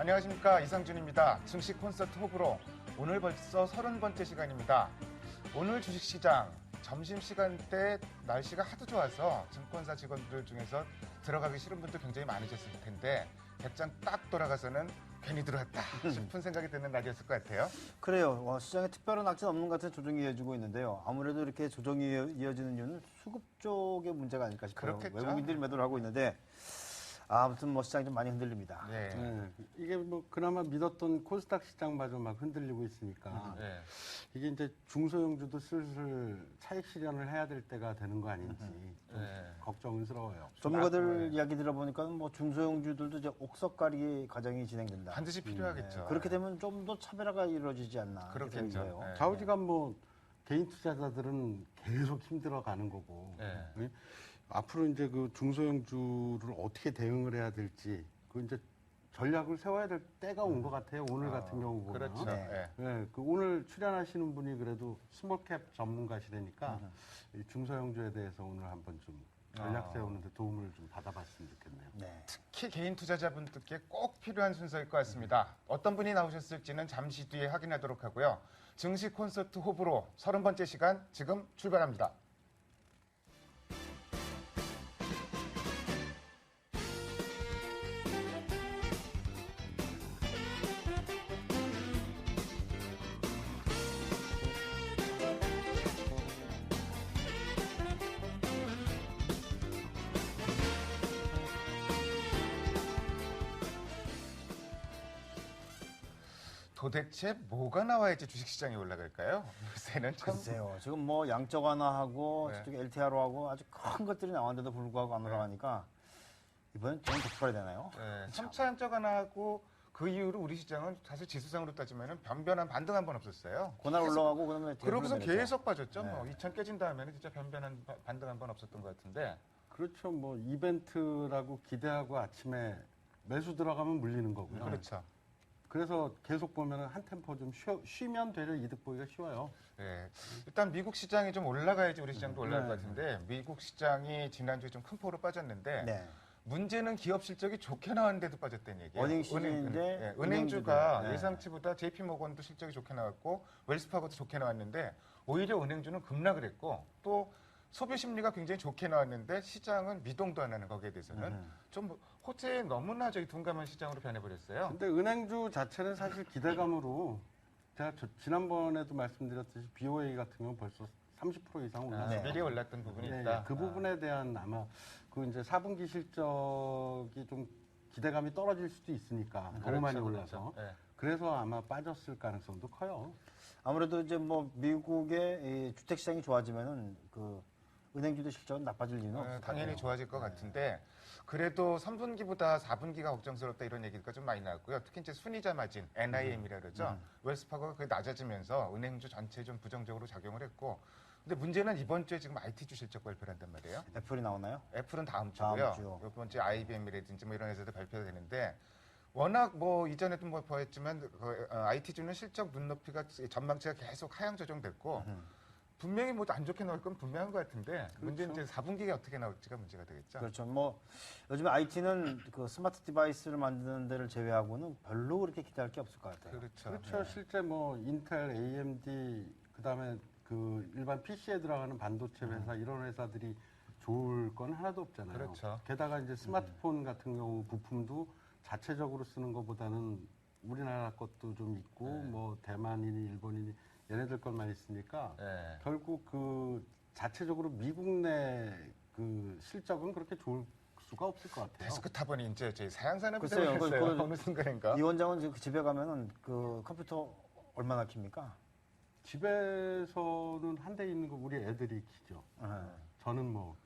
안녕하십니까, 이상준입니다. 증시 콘서트 호불호, 오늘 벌써 30번째 시간입니다. 오늘 주식시장 점심시간대 날씨가 하도 좋아서 증권사 직원들 중에서 들어가기 싫은 분도 굉장히 많으셨을 텐데 백장 딱 돌아가서는 괜히 들어왔다 싶은 생각이 드는 날이었을 것 같아요. 그래요. 시장에 특별한 악재는 없는 것 같은 조정이 이어지고 있는데요. 아무래도 이렇게 조정이 이어지는 이유는 수급 쪽의 문제가 아닐까 싶어요. 그렇겠죠. 외국인들이 매도를 하고 있는데 아무튼 뭐 시장이 좀 많이 흔들립니다. 네. 네. 이게 뭐 그나마 믿었던 코스닥 시장마저 막 흔들리고 있으니까 네. 이게 이제 중소형주도 슬슬 차익 실현을 해야 될 때가 되는 거 아닌지 좀 네. 걱정스러워요. 전문가들 이야기 들어보니까 뭐 중소형주들도 이제 옥석 가리 과정이 진행된다. 반드시 필요하겠죠. 그렇게 되면 좀 더 차별화가 이루어지지 않나. 그렇겠죠. 이렇게 생각해요. 네. 좌우지간 뭐 개인 투자자들은 계속 힘들어가는 거고 네. 예? 앞으로 이제 그 중소형주를 어떻게 대응을 해야 될지 그 이제 전략을 세워야 될 때가 온 것 같아요. 오늘 같은 경우 보면. 그렇죠. 네. 네. 네, 그 오늘 출연하시는 분이 그래도 스몰캡 전문가시라니까 이 중소형주에 대해서 오늘 한번 좀 전략 세우는데 도움을 좀 받아봤으면 좋겠네요. 네. 특히 개인 투자자분들께 꼭 필요한 순서일 것 같습니다. 어떤 분이 나오셨을지는 잠시 뒤에 확인하도록 하고요. 증시 콘서트 호불호 30번째 시간 지금 출발합니다. 도대체 뭐가 나와야지 주식시장이 올라갈까요? 요새는 참 글쎄요. 지금 뭐 양적 완화하고 네. 저쪽에 LTR하고 아주 큰 것들이 나왔는데도 불구하고 안 올라가니까 이번엔 좀 격발이 되나요? 네, 3차 양적 완화하고 그 이후로 우리 시장은 사실 지수상으로 따지면 변변한 반등 한 번 없었어요. 그날 올라가고 그다음에 그러고서 내렸죠. 계속 빠졌죠. 네. 뭐 2천 깨진 다음에는 진짜 변변한 반등 한 번 없었던 것 같은데. 그렇죠. 뭐 이벤트라고 기대하고 아침에 매수 들어가면 물리는 거고요. 그렇죠. 그래서 계속 보면 한 템포 좀 쉬면 되려 이득 보기가 쉬워요. 네. 일단 미국 시장이 좀 올라가야지 우리 시장도 올라갈 것 같은데 미국 시장이 지난주에 좀 큰 폭으로 빠졌는데 네. 문제는 기업 실적이 좋게 나왔는데도 빠졌다는 얘기예요. 어닝 시즌인데 은행주가 네. 예상치보다 JP모건도 실적이 좋게 나왔고 웰스파고도 좋게 나왔는데 오히려 은행주는 급락을 했고 또 소비 심리가 굉장히 좋게 나왔는데 시장은 미동도 안 하는 거기에 대해서는 좀 호재에 너무나 둔감한 시장으로 변해버렸어요. 근데 은행주 자체는 사실 기대감으로 제가 지난번에도 말씀드렸듯이 BOA 같은 경우는 벌써 30% 이상 올랐어요. 미리 올랐던 부분이 네, 있다. 그 부분에 대한 아마 그 이제 4분기 실적이 좀 기대감이 떨어질 수도 있으니까 너무 많이 올라서 그렇죠. 네. 그래서 아마 빠졌을 가능성도 커요. 아무래도 이제 뭐 미국의 이 주택 시장이 좋아지면은 그 은행주도 실적은 나빠질 리는 없을 것 당연히 같아요. 좋아질 것 같은데 그래도 3분기보다 4분기가 걱정스럽다 이런 얘기가 좀 많이 나왔고요. 특히 이제 순이자 마진 NIM이라 그러죠. 웰스파고가 거의 낮아지면서 은행주 전체에 좀 부정적으로 작용을 했고 근데 문제는 이번 주에 지금 IT주 실적 발표를 한단 말이에요. 애플이 나오나요? 애플은 다음 다음 주고요. 주요. 이번 주에 IBM이라든지 뭐 이런 회사들 발표가 되는데 워낙 뭐 이전에도 뭐 보였지만 IT주는 실적 눈높이가 전망치가 계속 하향 조정됐고 분명히 뭐 안 좋게 나올 건 분명한 것 같은데 문제는 이제 4분기에 어떻게 나올지가 문제가 되겠죠. 그렇죠. 뭐 요즘 IT는 그 스마트 디바이스를 만드는 데를 제외하고는 별로 그렇게 기대할 게 없을 것 같아요. 그렇죠. 그렇죠. 실제 뭐 인텔, AMD 그다음에 그 일반 PC에 들어가는 반도체 회사 이런 회사들이 좋을 건 하나도 없잖아요. 그렇죠. 게다가 이제 스마트폰 같은 경우 부품도 자체적으로 쓰는 것보다는 우리나라 것도 좀 있고 뭐 대만이니 일본이니 얘네들 것만 있으니까 네. 결국 그 자체적으로 미국 내 그 실적은 그렇게 좋을 수가 없을 것 같아요. 데스크탑은 이제 저희 사양산업이 글쎄요, 들어갔어요. 어느 순간인가. 이 원장은 지금 집에 가면은 그 컴퓨터 얼마나 킵니까? 집에서는 한 대 있는 거 우리 애들이 키죠. 네. 저는 뭐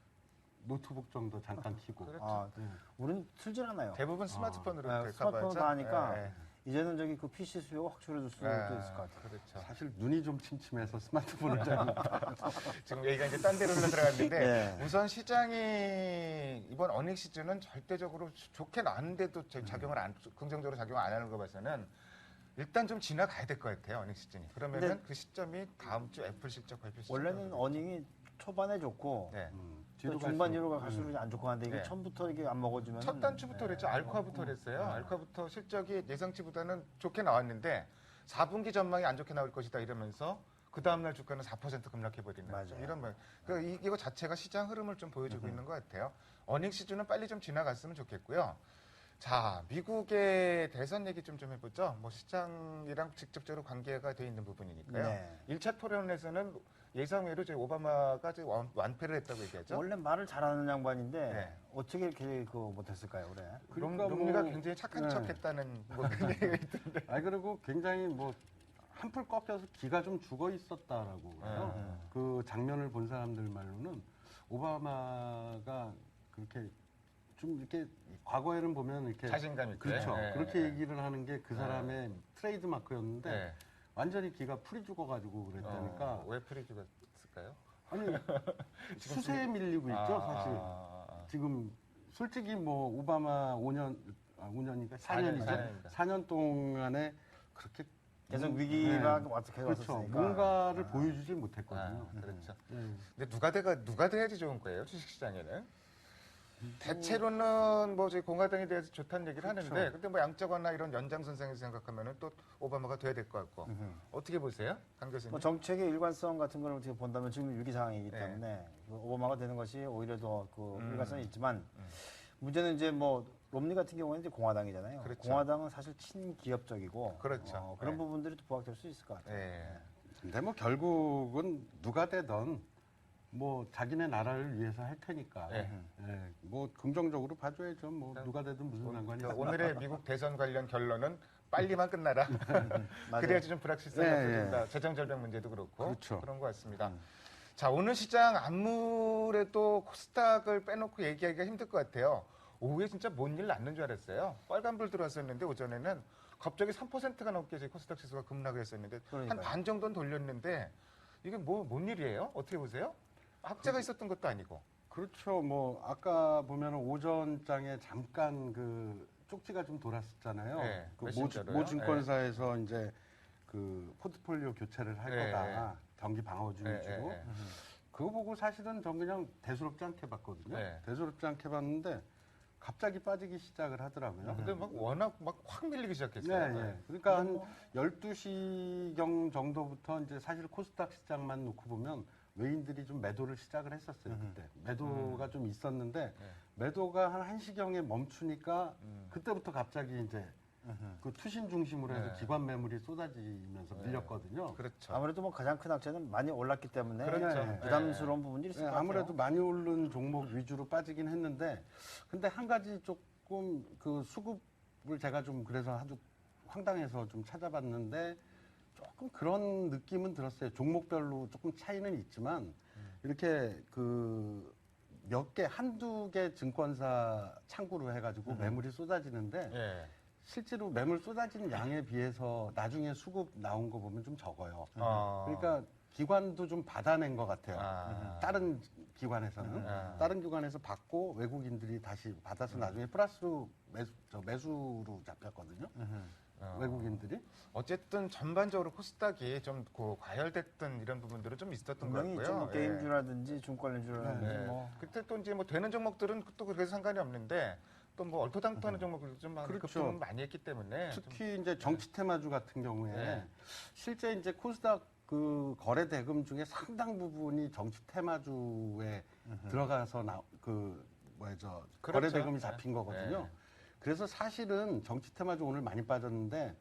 노트북 정도 잠깐 키고. 그렇죠. 아, 우리는 틀질 않아요. 대부분 스마트폰으로 네, 이렇게 스마트폰 커버하죠. 다 하니까 네, 이제는 저기 그 PC 수요가 확 줄어들 수도 있을 것 같아요. 그렇죠. 사실 눈이 좀 침침해서 스마트폰을 잘 못 봐요. 지금 얘기가 이제 딴 데로 흘러들어갔는데 네. 우선 시장이 이번 어닝 시즌은 절대적으로 좋게 나왔는데도 긍정적으로 작용 안 하는 거 봐서는 일단 좀 지나가야 될 것 같아요. 어닝 시즌이. 그러면은 근데 그 시점이 다음 주 애플 실적 발표 시점. 원래는 어닝이 초반에 좋고 네. 뒤로 중반 갈수록. 이후로 갈수록 안 좋고 한데 이게 네. 처음부터 이게 안 먹어주면 첫 단추부터 그랬죠. 알코아부터 그랬어요. 알코아부터 실적이 예상치보다는 좋게 나왔는데 4분기 전망이 안 좋게 나올 것이다 이러면서 그 다음날 주가는 4% 급락해버리는 맞아요. 좀 이런 그러니까 이거 자체가 시장 흐름을 좀 보여주고 있는 것 같아요. 어닝 시즌은 빨리 좀 지나갔으면 좋겠고요. 자, 미국의 대선 얘기 좀 해보죠. 뭐 시장이랑 직접적으로 관계가 돼 있는 부분이니까요. 네. 1차 토론에서는 예상외로 이제 오바마가 이제 완패를 했다고 얘기하죠. 원래 말을 잘하는 양반인데 네. 어떻게 이렇게 못했을까요, 올해? 그러니까 롬니가 뭐- 굉장히 착한 네. 척했다는 뭐 그런 얘기가 있던데. 그리고 굉장히 뭐 한풀 꺾여서 기가 좀 죽어 있었다라고 해요. 그 장면을 본 사람들 말로는 오바마가 그렇게 좀 이렇게 과거에는 보면 이렇게 자신감 있게. 그렇죠. 네, 그렇게 네. 얘기를 하는 게 그 사람의 트레이드 마크였는데 네. 완전히 기가 풀이 죽어가지고 그랬다니까. 왜 프리즈가 쓸까요? 아니 수세에 밀리고 있죠, 사실. 지금 솔직히 뭐 오바마 5년이니까 4년이죠. 4년입니다. 4년 동안에 그렇게 계속 위기가 어떻게 그렇죠. 왔었으니까. 뭔가를 보여주지 못했거든요. 그렇죠. 네. 근데 누가 돼야지 좋은 거예요, 주식시장에는? 대체로는 뭐 저희 공화당에 대해서 좋다는 얘기를 그렇죠. 하는데, 근데 뭐 양적완화 이런 연장선상에서 생각하면은 또 오바마가 돼야 될 것 같고 어떻게 보세요, 강 교수님? 뭐 정책의 일관성 같은 걸 어떻게 본다면 지금 위기 상황이기 네. 때문에 그 오바마가 되는 것이 오히려 더 그 일관성이 있지만 문제는 이제 뭐 롬니 같은 경우에는 이제 공화당이잖아요. 그렇죠. 공화당은 사실 친기업적이고 그렇죠. 그런 네. 부분들이 또 부각될 수 있을 것 같아요. 네. 근데 뭐 결국은 누가 되든 뭐 자기네 나라를 위해서 할 테니까 네. 뭐 긍정적으로 봐줘야죠. 뭐 누가 되든 무슨 상관이 그러니까 오늘의 미국 대선 관련 결론은 빨리만 끝나라. 맞아요. 그래야지 좀 불확실성이 네, 없어진다. 재정 절벽 문제도 그렇고 그렇죠. 그런 것 같습니다. 자, 오늘 시장 아무래도 코스닥을 빼놓고 얘기하기가 힘들 것 같아요. 오후에 진짜 뭔 일 났는 줄 알았어요. 빨간불 들어왔었는데 오전에는 갑자기 3%가 넘게 제 코스닥 지수가 급락을 했었는데 그러니까요. 한 반 정도는 돌렸는데 이게 뭔 일이에요? 어떻게 보세요? 악재가 있었던 것도 아니고. 그렇죠. 뭐 아까 보면 오전장에 잠깐 그 쪽지가 좀 돌았었잖아요. 네, 그 메신저로요? 모 증권사에서 이제 그 포트폴리오 교체를 할 네, 거다. 경기 방어주 네, 위주로. 네, 네. 그거 보고 사실은 전 그냥 대수롭지 않게 봤거든요. 네. 대수롭지 않게 봤는데 갑자기 빠지기 시작을 하더라고요. 근데 막 워낙 막 확 밀리기 네, 시작했어요. 네. 그러니까 한 12시경 정도부터 이제 사실 코스닥 시장만 놓고 보면 외인들이 좀 매도를 시작을 했었어요, 그때. 매도가 좀 있었는데 매도가 한 1시경에 멈추니까 그때부터 갑자기 이제 그 투신 중심으로 해서 네. 기관 매물이 쏟아지면서 밀렸거든요. 그렇죠. 아무래도 뭐 가장 큰 악재는 많이 올랐기 때문에 그렇죠. 네, 부담스러운 부분들이 있을 네, 것 같아요. 아무래도 많이 오른 종목 위주로 빠지긴 했는데, 근데 한 가지 조금 그 수급을 제가 좀 그래서 아주 황당해서 좀 찾아봤는데, 조금 그런 느낌은 들었어요. 종목별로 조금 차이는 있지만, 이렇게 그 몇 개, 한두 개 증권사 창구로 해가지고 매물이 쏟아지는데, 예. 실제로 매물 쏟아지는 양에 비해서 나중에 수급 나온 거 보면 좀 적어요. 어. 그러니까 기관도 좀 받아낸 것 같아요. 아. 다른 기관에서는. 다른 기관에서 받고 외국인들이 다시 받아서 나중에 플러스로 매수로 잡혔거든요. 외국인들이. 어쨌든 전반적으로 코스닥이 좀 과열됐던 이런 부분들은 좀 있었던 것 분명히 같고요. 있죠. 뭐 예. 게임주라든지 증권주라든지 네. 뭐 그때 또 이제 뭐 되는 종목들은 또 그래서 상관이 없는데 또 뭐 얼토당토하는 종목들도 좀 그렇죠. 급등을 많이 했기 때문에 좀 특히 이제 정치 테마주 같은 경우에 네. 실제 이제 코스닥 그 거래 대금 중에 상당 부분이 정치 테마주에 들어가서 거래 그렇죠. 대금이 잡힌 거거든요. 네. 그래서 사실은 정치 테마주 오늘 많이 빠졌는데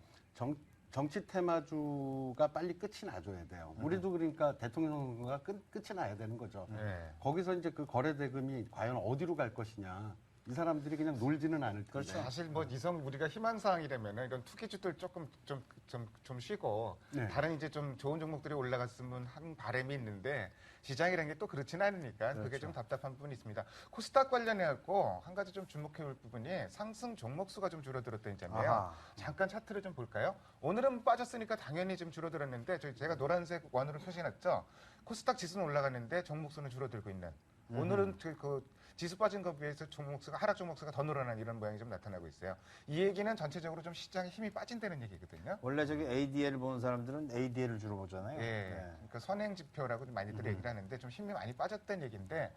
정치 테마주가 빨리 끝이 나줘야 돼요. 우리도 그러니까 대통령 선거가 끝이 나야 되는 거죠. 네. 거기서 이제 그 거래 대금이 과연 어디로 갈 것이냐. 이 사람들이 그냥 놀지는 않을 텐데. 그렇죠. 사실 뭐 이성 우리가 희망 사항이라면 이런 투기주들 조금 좀 쉬고 네. 다른 이제 좀 좋은 종목들이 올라갔으면 한 바람이 있는데 시장이라는 게 또 그렇지는 않으니까 그게 그렇죠. 좀 답답한 부분이 있습니다. 코스닥 관련해 갖고 한 가지 좀 주목해 볼 부분이 상승 종목 수가 좀 줄어들었다는 점이에요. 아하. 잠깐 차트를 좀 볼까요? 오늘은 빠졌으니까 당연히 좀 줄어들었는데 제가 노란색 원으로 표시해놨죠. 코스닥 지수는 올라가는데 종목 수는 줄어들고 있는. 오늘은 그 지수 빠진 것에 비해서 하락 종목 수가 더 늘어난 이런 모양이 좀 나타나고 있어요. 이 얘기는 전체적으로 좀 시장에 힘이 빠진다는 얘기거든요. 원래 저기 ADL을 보는 사람들은 ADL을 주로 보잖아요. 예. 네. 그러니까 선행 지표라고 많이들 얘기를 하는데 좀 힘이 많이 빠졌다는 얘기인데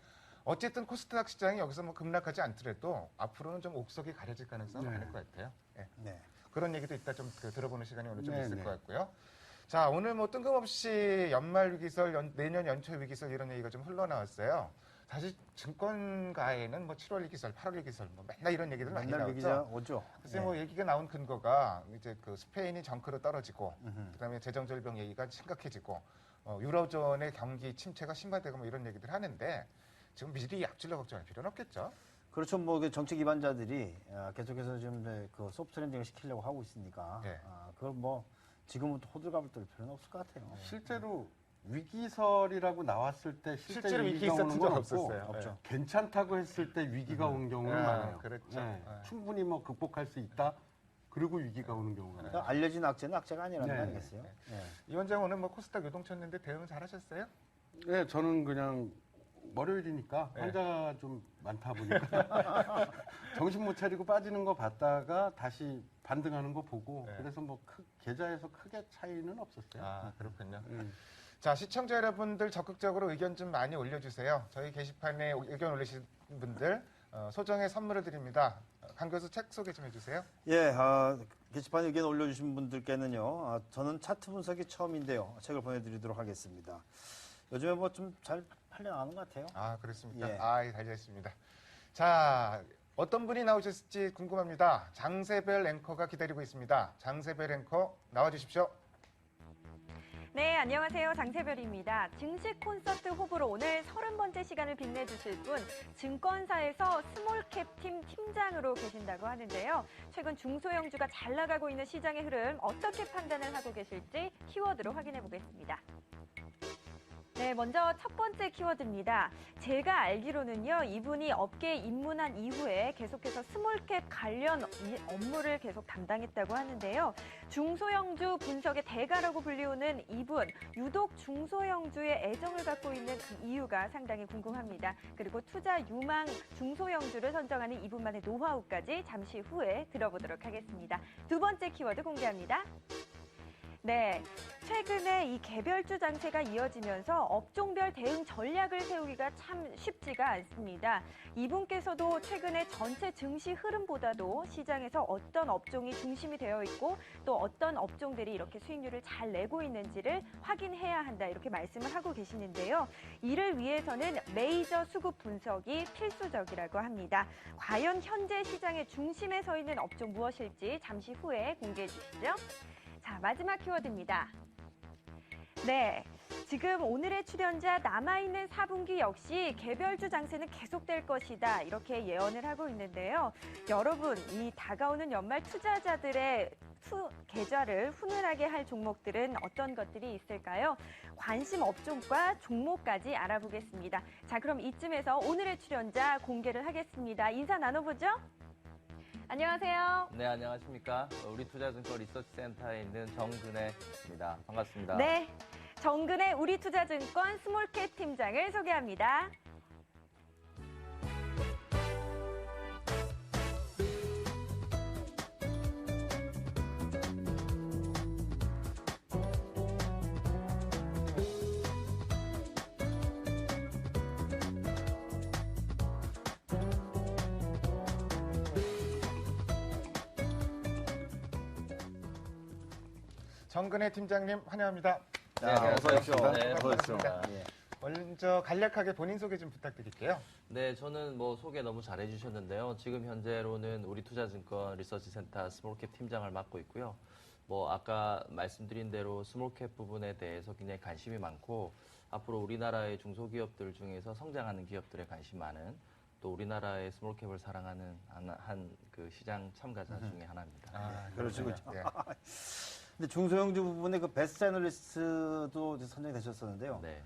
어쨌든 코스닥 시장이 여기서 뭐 급락하지 않더라도 앞으로는 좀 옥석이 가려질 가능성이 네. 많을 것 같아요. 예. 네. 그런 얘기도 이따 좀 들어보는 시간이 오늘 좀 네, 있을 네. 것 같고요. 자, 오늘 뭐 뜬금없이 연말 위기설, 내년 연초 위기설 이런 얘기가 좀 흘러나왔어요. 사실 증권가에는 뭐 7월 위기설, 8월 위기설 뭐 맨날 이런 얘기들 많이 맨날 나오죠. 위기자 오죠. 글쎄 뭐 얘기가 나온 근거가 이제 그 스페인이 정크로 떨어지고 그다음에 재정절병 얘기가 심각해지고 유로존의 경기 침체가 심화되고 뭐 이런 얘기들 하는데 지금 미리 약줄로 걱정할 필요는 없겠죠. 그렇죠. 뭐 그 정책 기반자들이 계속해서 지금 이제 그 소프트 랜딩을 시키려고 하고 있으니까 네. 그걸 뭐 지금부터 호들갑을 떨 필요는 없을 것 같아요. 실제로 위기설이라고 나왔을 때 실제로 위기 위기가 오는 있었던 건 적 없고 없었어요. 없죠. 괜찮다고 했을 때 위기가 온 경우는 많아요. 그렇죠. 네. 네. 충분히 뭐 극복할 수 있다. 그리고 위기가 오는 경우가 많아요. 그러니까 알려진 악재는 악재가 아니라는 네. 거 아니겠어요? 네. 이 원장 오늘 뭐 코스닥 요동쳤는데 대응 잘하셨어요? 네, 저는 그냥 월요일이니까 네. 환자가 좀 많다 보니까 정신 못 차리고 빠지는 거 봤다가 다시 반등하는 거 보고 네. 그래서 뭐 계좌에서 크게 차이는 없었어요. 아 그렇군요. 음. 자, 시청자 여러분들 적극적으로 의견 좀 많이 올려주세요. 저희 게시판에 의견 올리신 분들 소정의 선물을 드립니다. 강 교수 책 소개 좀 해주세요. 예, 게시판에 의견 올려주신 분들께는요, 저는 차트 분석이 처음인데요. 책을 보내드리도록 하겠습니다. 요즘에 뭐 좀 잘 팔려나가는 것 같아요. 아, 그렇습니까? 예. 아, 달려있습니다. 자, 어떤 분이 나오실지 궁금합니다. 장세별 앵커가 기다리고 있습니다. 장세별 앵커 나와주십시오. 네, 안녕하세요. 장세별입니다. 증시 콘서트 호불호 오늘 30번째 시간을 빛내주실 분, 증권사에서 스몰캡 팀 팀장으로 계신다고 하는데요. 최근 중소형주가 잘 나가고 있는 시장의 흐름 어떻게 판단을 하고 계실지 키워드로 확인해 보겠습니다. 네, 먼저 첫 번째 키워드입니다. 제가 알기로는요, 이분이 업계에 입문한 이후에 계속해서 스몰캡 관련 업무를 계속 담당했다고 하는데요. 중소형주 분석의 대가라고 불리우는 이분, 유독 중소형주에 애정을 갖고 있는 그 이유가 상당히 궁금합니다. 그리고 투자 유망 중소형주를 선정하는 이분만의 노하우까지 잠시 후에 들어보도록 하겠습니다. 두 번째 키워드 공개합니다. 네, 최근에 이 개별주 장세가 이어지면서 업종별 대응 전략을 세우기가 참 쉽지가 않습니다. 이분께서도 최근에 전체 증시 흐름보다도 시장에서 어떤 업종이 중심이 되어 있고 또 어떤 업종들이 이렇게 수익률을 잘 내고 있는지를 확인해야 한다 이렇게 말씀을 하고 계시는데요. 이를 위해서는 메이저 수급 분석이 필수적이라고 합니다. 과연 현재 시장의 중심에 서 있는 업종 무엇일지 잠시 후에 공개해 주시죠. 자, 마지막 키워드입니다. 네, 지금 오늘의 출연자 남아있는 4분기 역시 개별주 장세는 계속될 것이다 이렇게 예언을 하고 있는데요. 여러분, 이 다가오는 연말 투자자들의 계좌를 훈훈하게 할 종목들은 어떤 것들이 있을까요? 관심 업종과 종목까지 알아보겠습니다. 자, 그럼 이쯤에서 오늘의 출연자 공개를 하겠습니다. 인사 나눠보죠. 안녕하세요. 네, 안녕하십니까. 우리 투자증권 리서치센터에 있는 정근혜입니다. 반갑습니다. 네, 정근의 우리투자증권 스몰캡 팀장을 소개합니다. 정근혜 팀장님 환영합니다. 네, 안녕하세요. 어서 오십시오. 네, 어서 오십시오. 반갑습니다. 예. 먼저 간략하게 본인 소개 좀 부탁드릴게요. 네, 저는 뭐 소개 너무 잘해 주셨는데요. 지금 현재로는 우리 투자증권 리서치센터 스몰캡 팀장을 맡고 있고요. 뭐 아까 말씀드린 대로 스몰캡 부분에 대해서 굉장히 관심이 많고 앞으로 우리나라의 중소기업들 중에서 성장하는 기업들에 관심 많은 또 우리나라의 스몰캡을 사랑하는 한 그 시장 참가자 중에 하나입니다. 아, 그러시군요. 예. 근데 중소형주 부분에 그 베스트 애널리스트도 이제 선정이 되셨었는데요. 네.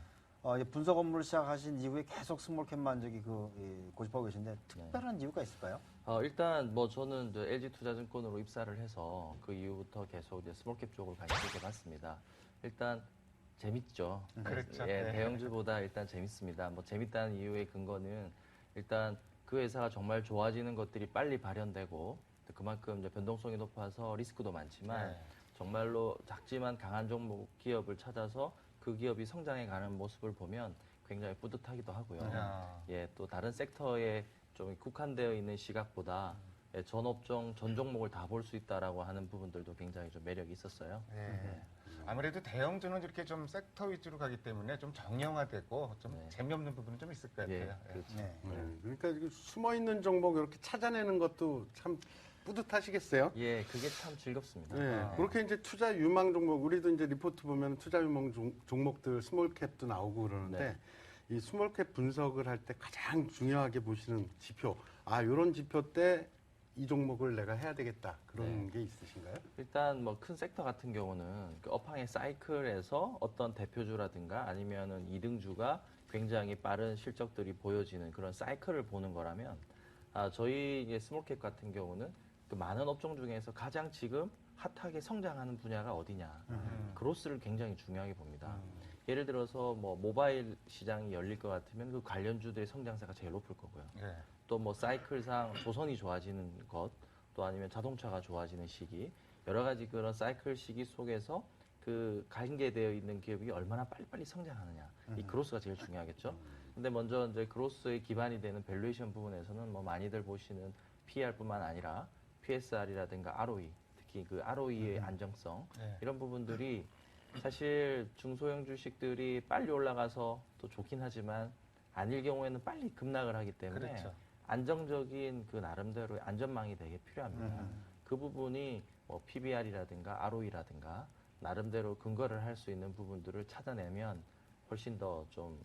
이제 분석 업무를 시작하신 이후에 계속 스몰캡만 고집하고 계신데 특별한 이유가 있을까요? 일단 뭐 저는 이제 LG투자증권으로 입사를 해서 그 이후부터 계속 이제 스몰캡 쪽을 관심 있게 봤습니다. 일단 재밌죠. 그렇죠. 예, 네. 대형주보다 일단 재밌습니다. 뭐 재밌다는 이유의 근거는 일단 그 회사가 정말 좋아지는 것들이 빨리 발현되고 또 그만큼 이제 변동성이 높아서 리스크도 많지만 네. 정말로 작지만 강한 종목 기업을 찾아서 그 기업이 성장해 가는 모습을 보면 굉장히 뿌듯하기도 하고요. 야. 예, 또 다른 섹터에 좀 국한되어 있는 시각보다 예, 전 업종, 전 종목을 다 볼 수 있다라고 하는 부분들도 굉장히 좀 매력이 있었어요. 네. 아무래도 대형주는 이렇게 좀 섹터 위주로 가기 때문에 좀 정형화되고 좀 네. 재미없는 부분은 좀 있을 것 같아요. 예, 예. 그렇죠. 네. 그러니까 이게 숨어 있는 종목 이렇게 찾아내는 것도 참 뿌듯하시겠어요? 예, 그게 참 즐겁습니다. 네, 그렇게 이제 투자 유망 종목, 우리도 이제 리포트 보면 투자 유망 종목들 스몰캡도 나오고 그러는데 이 스몰캡 분석을 할 때 가장 중요하게 보시는 지표, 이런 지표 때 이 종목을 내가 해야 되겠다 그런 네. 게 있으신가요? 일단 뭐 큰 섹터 같은 경우는 그 업황의 사이클에서 어떤 대표주라든가 아니면은 이등주가 굉장히 빠른 실적들이 보여지는 그런 사이클을 보는 거라면 저희 이제 스몰캡 같은 경우는 그 많은 업종 중에서 가장 지금 핫하게 성장하는 분야가 어디냐. 그로스를 굉장히 중요하게 봅니다. 예를 들어서 뭐 모바일 시장이 열릴 것 같으면 그 관련주들의 성장세가 제일 높을 거고요. 예. 또 뭐 사이클상 조선이 좋아지는 것, 또 아니면 자동차가 좋아지는 시기, 여러 가지 그런 사이클 시기 속에서 그 관계되어 있는 기업이 얼마나 빨리빨리 성장하느냐. 이 그로스가 제일 중요하겠죠. 근데 먼저 이제 그로스의 기반이 되는 밸류에이션 부분에서는 뭐 많이들 보시는 PER뿐만 아니라 PSR이라든가 ROE, 특히 그 ROE의 안정성, 네. 이런 부분들이 사실 중소형 주식들이 빨리 올라가서 또 좋긴 하지만 아닐 경우에는 빨리 급락을 하기 때문에 그렇죠. 안정적인 그 나름대로의 안전망이 되게 필요합니다. 그 부분이 뭐 PBR이라든가 ROE라든가 나름대로 근거를 할 수 있는 부분들을 찾아내면 훨씬 더 좀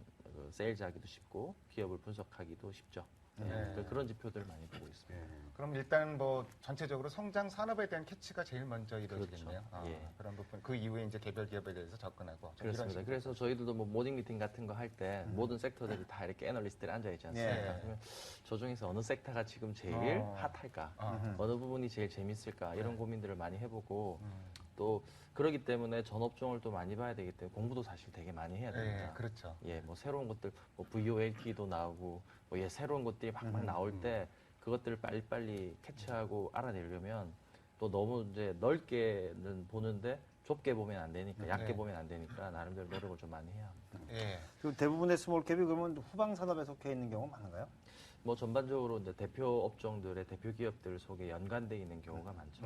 세일즈하기도 쉽고 기업을 분석하기도 쉽죠. 네. 그런 지표들을 많이 보고 있습니다. 그럼 일단 뭐 전체적으로 성장 산업에 대한 캐치가 제일 먼저 이루어지겠네요. 그렇죠. 예. 그런 부분 그 이후에 이제 개별 기업에 대해서 접근하고 좀 이런 그렇습니다. 식으로. 그래서 저희들도 뭐 모닝 미팅 같은 거 할 때 모든 섹터들이 다 이렇게 애널리스트들이 앉아 있지 않습니까? 네. 그러면 저 중에서 어느 섹터가 지금 제일 어. 핫할까? 어. 어느 부분이 제일 재밌을까? 이런 고민들을 많이 해보고 음. 또 그러기 때문에 전 업종을 또 많이 봐야 되기 때문에 공부도 사실 되게 많이 해야 됩니다. 예, 그렇죠. 예, 뭐 새로운 것들, 뭐 VOLT도 나오고, 뭐 새로운 것들이 막 나올 때 그것들을 빨리빨리 캐치하고 알아내려면 또 너무 이제 넓게는 보는데 좁게 보면 안 되니까, 얕게 네. 보면 안 되니까 나름대로 노력을 좀 많이 해야 합니다. 예. 그 대부분의 스몰캡이 그러면 후방 산업에 속해 있는 경우가 많은가요? 뭐 전반적으로 이제 대표 업종들의 대표 기업들 속에 연관돼 있는 경우가 많죠.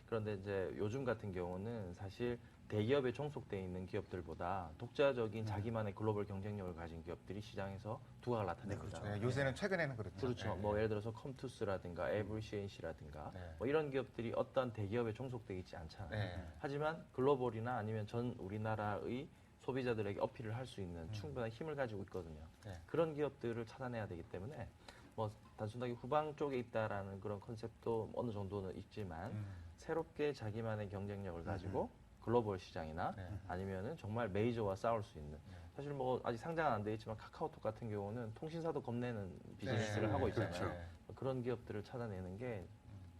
그런데 이제 요즘 같은 경우는 사실 대기업에 종속돼 있는 기업들보다 독자적인 자기만의 글로벌 경쟁력을 가진 기업들이 시장에서 두각을 나타냅니다. 예, 요새는 최근에는 그렇죠. 그렇죠. 예. 뭐 예를 들어서 컴투스라든가 에브리시엔시라든가 네. 뭐 이런 기업들이 어떤 대기업에 종속돼 있지 않잖아요. 네. 하지만 글로벌이나 아니면 전 우리나라의 소비자들에게 어필을 할 수 있는 충분한 힘을 가지고 있거든요. 네. 그런 기업들을 찾아내야 되기 때문에 뭐 단순하게 후방 쪽에 있다라는 그런 컨셉도 어느 정도는 있지만 새롭게 자기만의 경쟁력을 가지고 글로벌 시장이나 네. 아니면은 정말 메이저와 싸울 수 있는 사실 뭐 아직 상장은 안 돼 있지만 카카오톡 같은 경우는 통신사도 겁내는 비즈니스를 네. 하고 있잖아요. 그렇죠. 그런 기업들을 찾아내는 게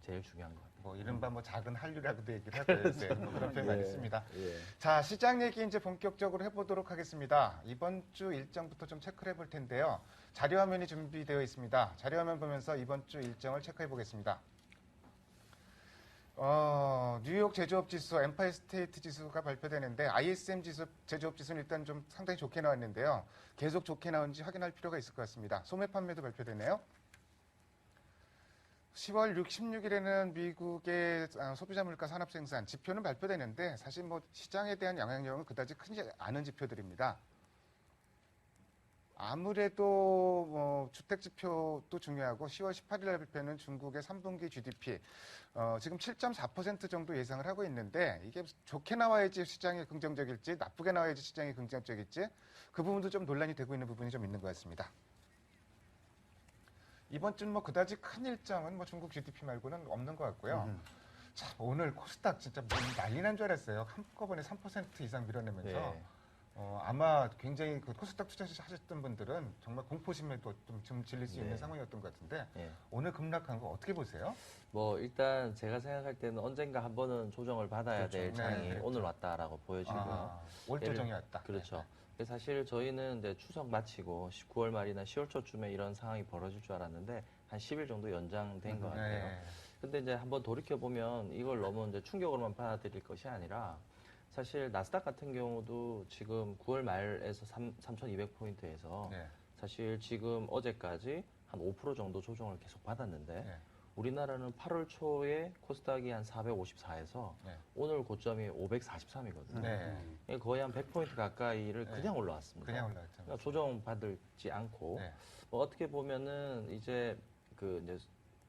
제일 중요한 것 같아요. 뭐 이른바 뭐 작은 한류라고도 얘기를 하고요. 요새 뭐 그런 표현 많이 씁니다. 예. 자, 시장 얘기 이제 본격적으로 해보도록 하겠습니다. 이번 주 일정부터 좀 체크를 해볼 텐데요. 자료화면이 준비되어 있습니다. 자료화면 보면서 이번 주 일정을 체크해 보겠습니다. 뉴욕 제조업 지수, 엠파이어 스테이트 지수가 발표되는데 ISM 지수, 제조업 지수는 일단 좀 상당히 좋게 나왔는데요. 계속 좋게 나온지 확인할 필요가 있을 것 같습니다. 소매 판매도 발표되네요. 10월 16일에는 미국의 소비자 물가 산업 생산 지표는 발표되는데 사실 뭐 시장에 대한 영향력은 그다지 크지 않은 지표들입니다. 아무래도 뭐 주택 지표도 중요하고 10월 18일 날 발표는 중국의 3분기 GDP 지금 7.4% 정도 예상을 하고 있는데 이게 좋게 나와야지 시장이 긍정적일지 나쁘게 나와야지 시장이 긍정적일지 그 부분도 좀 논란이 되고 있는 부분이 좀 있는 것 같습니다. 이번 주는 뭐 그다지 큰 일정은 뭐 중국 GDP 말고는 없는 것 같고요. 참 오늘 코스닥 진짜 뭐 난리 난 줄 알았어요. 한꺼번에 3% 이상 밀어내면서 네. 아마 굉장히 그 코스닥 투자하셨던 분들은 정말 공포심에도 좀 질릴 수 있는 네. 상황이었던 것 같은데 예. 오늘 급락한 거 어떻게 보세요? 뭐 일단 제가 생각할 때는 언젠가 한 번은 조정을 받아야 그렇죠. 될 네, 장이 그렇죠. 오늘 왔다라고 보여지고요. 올 조정이 왔다. 그렇죠. 근데 사실 저희는 이제 추석 마치고 9월 말이나 10월 초쯤에 이런 상황이 벌어질 줄 알았는데 한 10일 정도 연장된 것 같아요. 네. 근데 이제 한번 돌이켜 보면 이걸 너무 이제 충격으로만 받아들일 것이 아니라 사실 나스닥 같은 경우도 지금 9월 말에서 3,200포인트에서 네. 사실 지금 어제까지 한 5% 정도 조정을 계속 받았는데 네. 우리나라는 8월 초에 코스닥이 한 454에서 네. 오늘 고점이 543이거든요. 네. 거의 한 100포인트 가까이를 네. 그냥 올라왔습니다. 그냥 올라왔죠. 그러니까 조정 받을지 않고 네. 뭐 어떻게 보면은 이제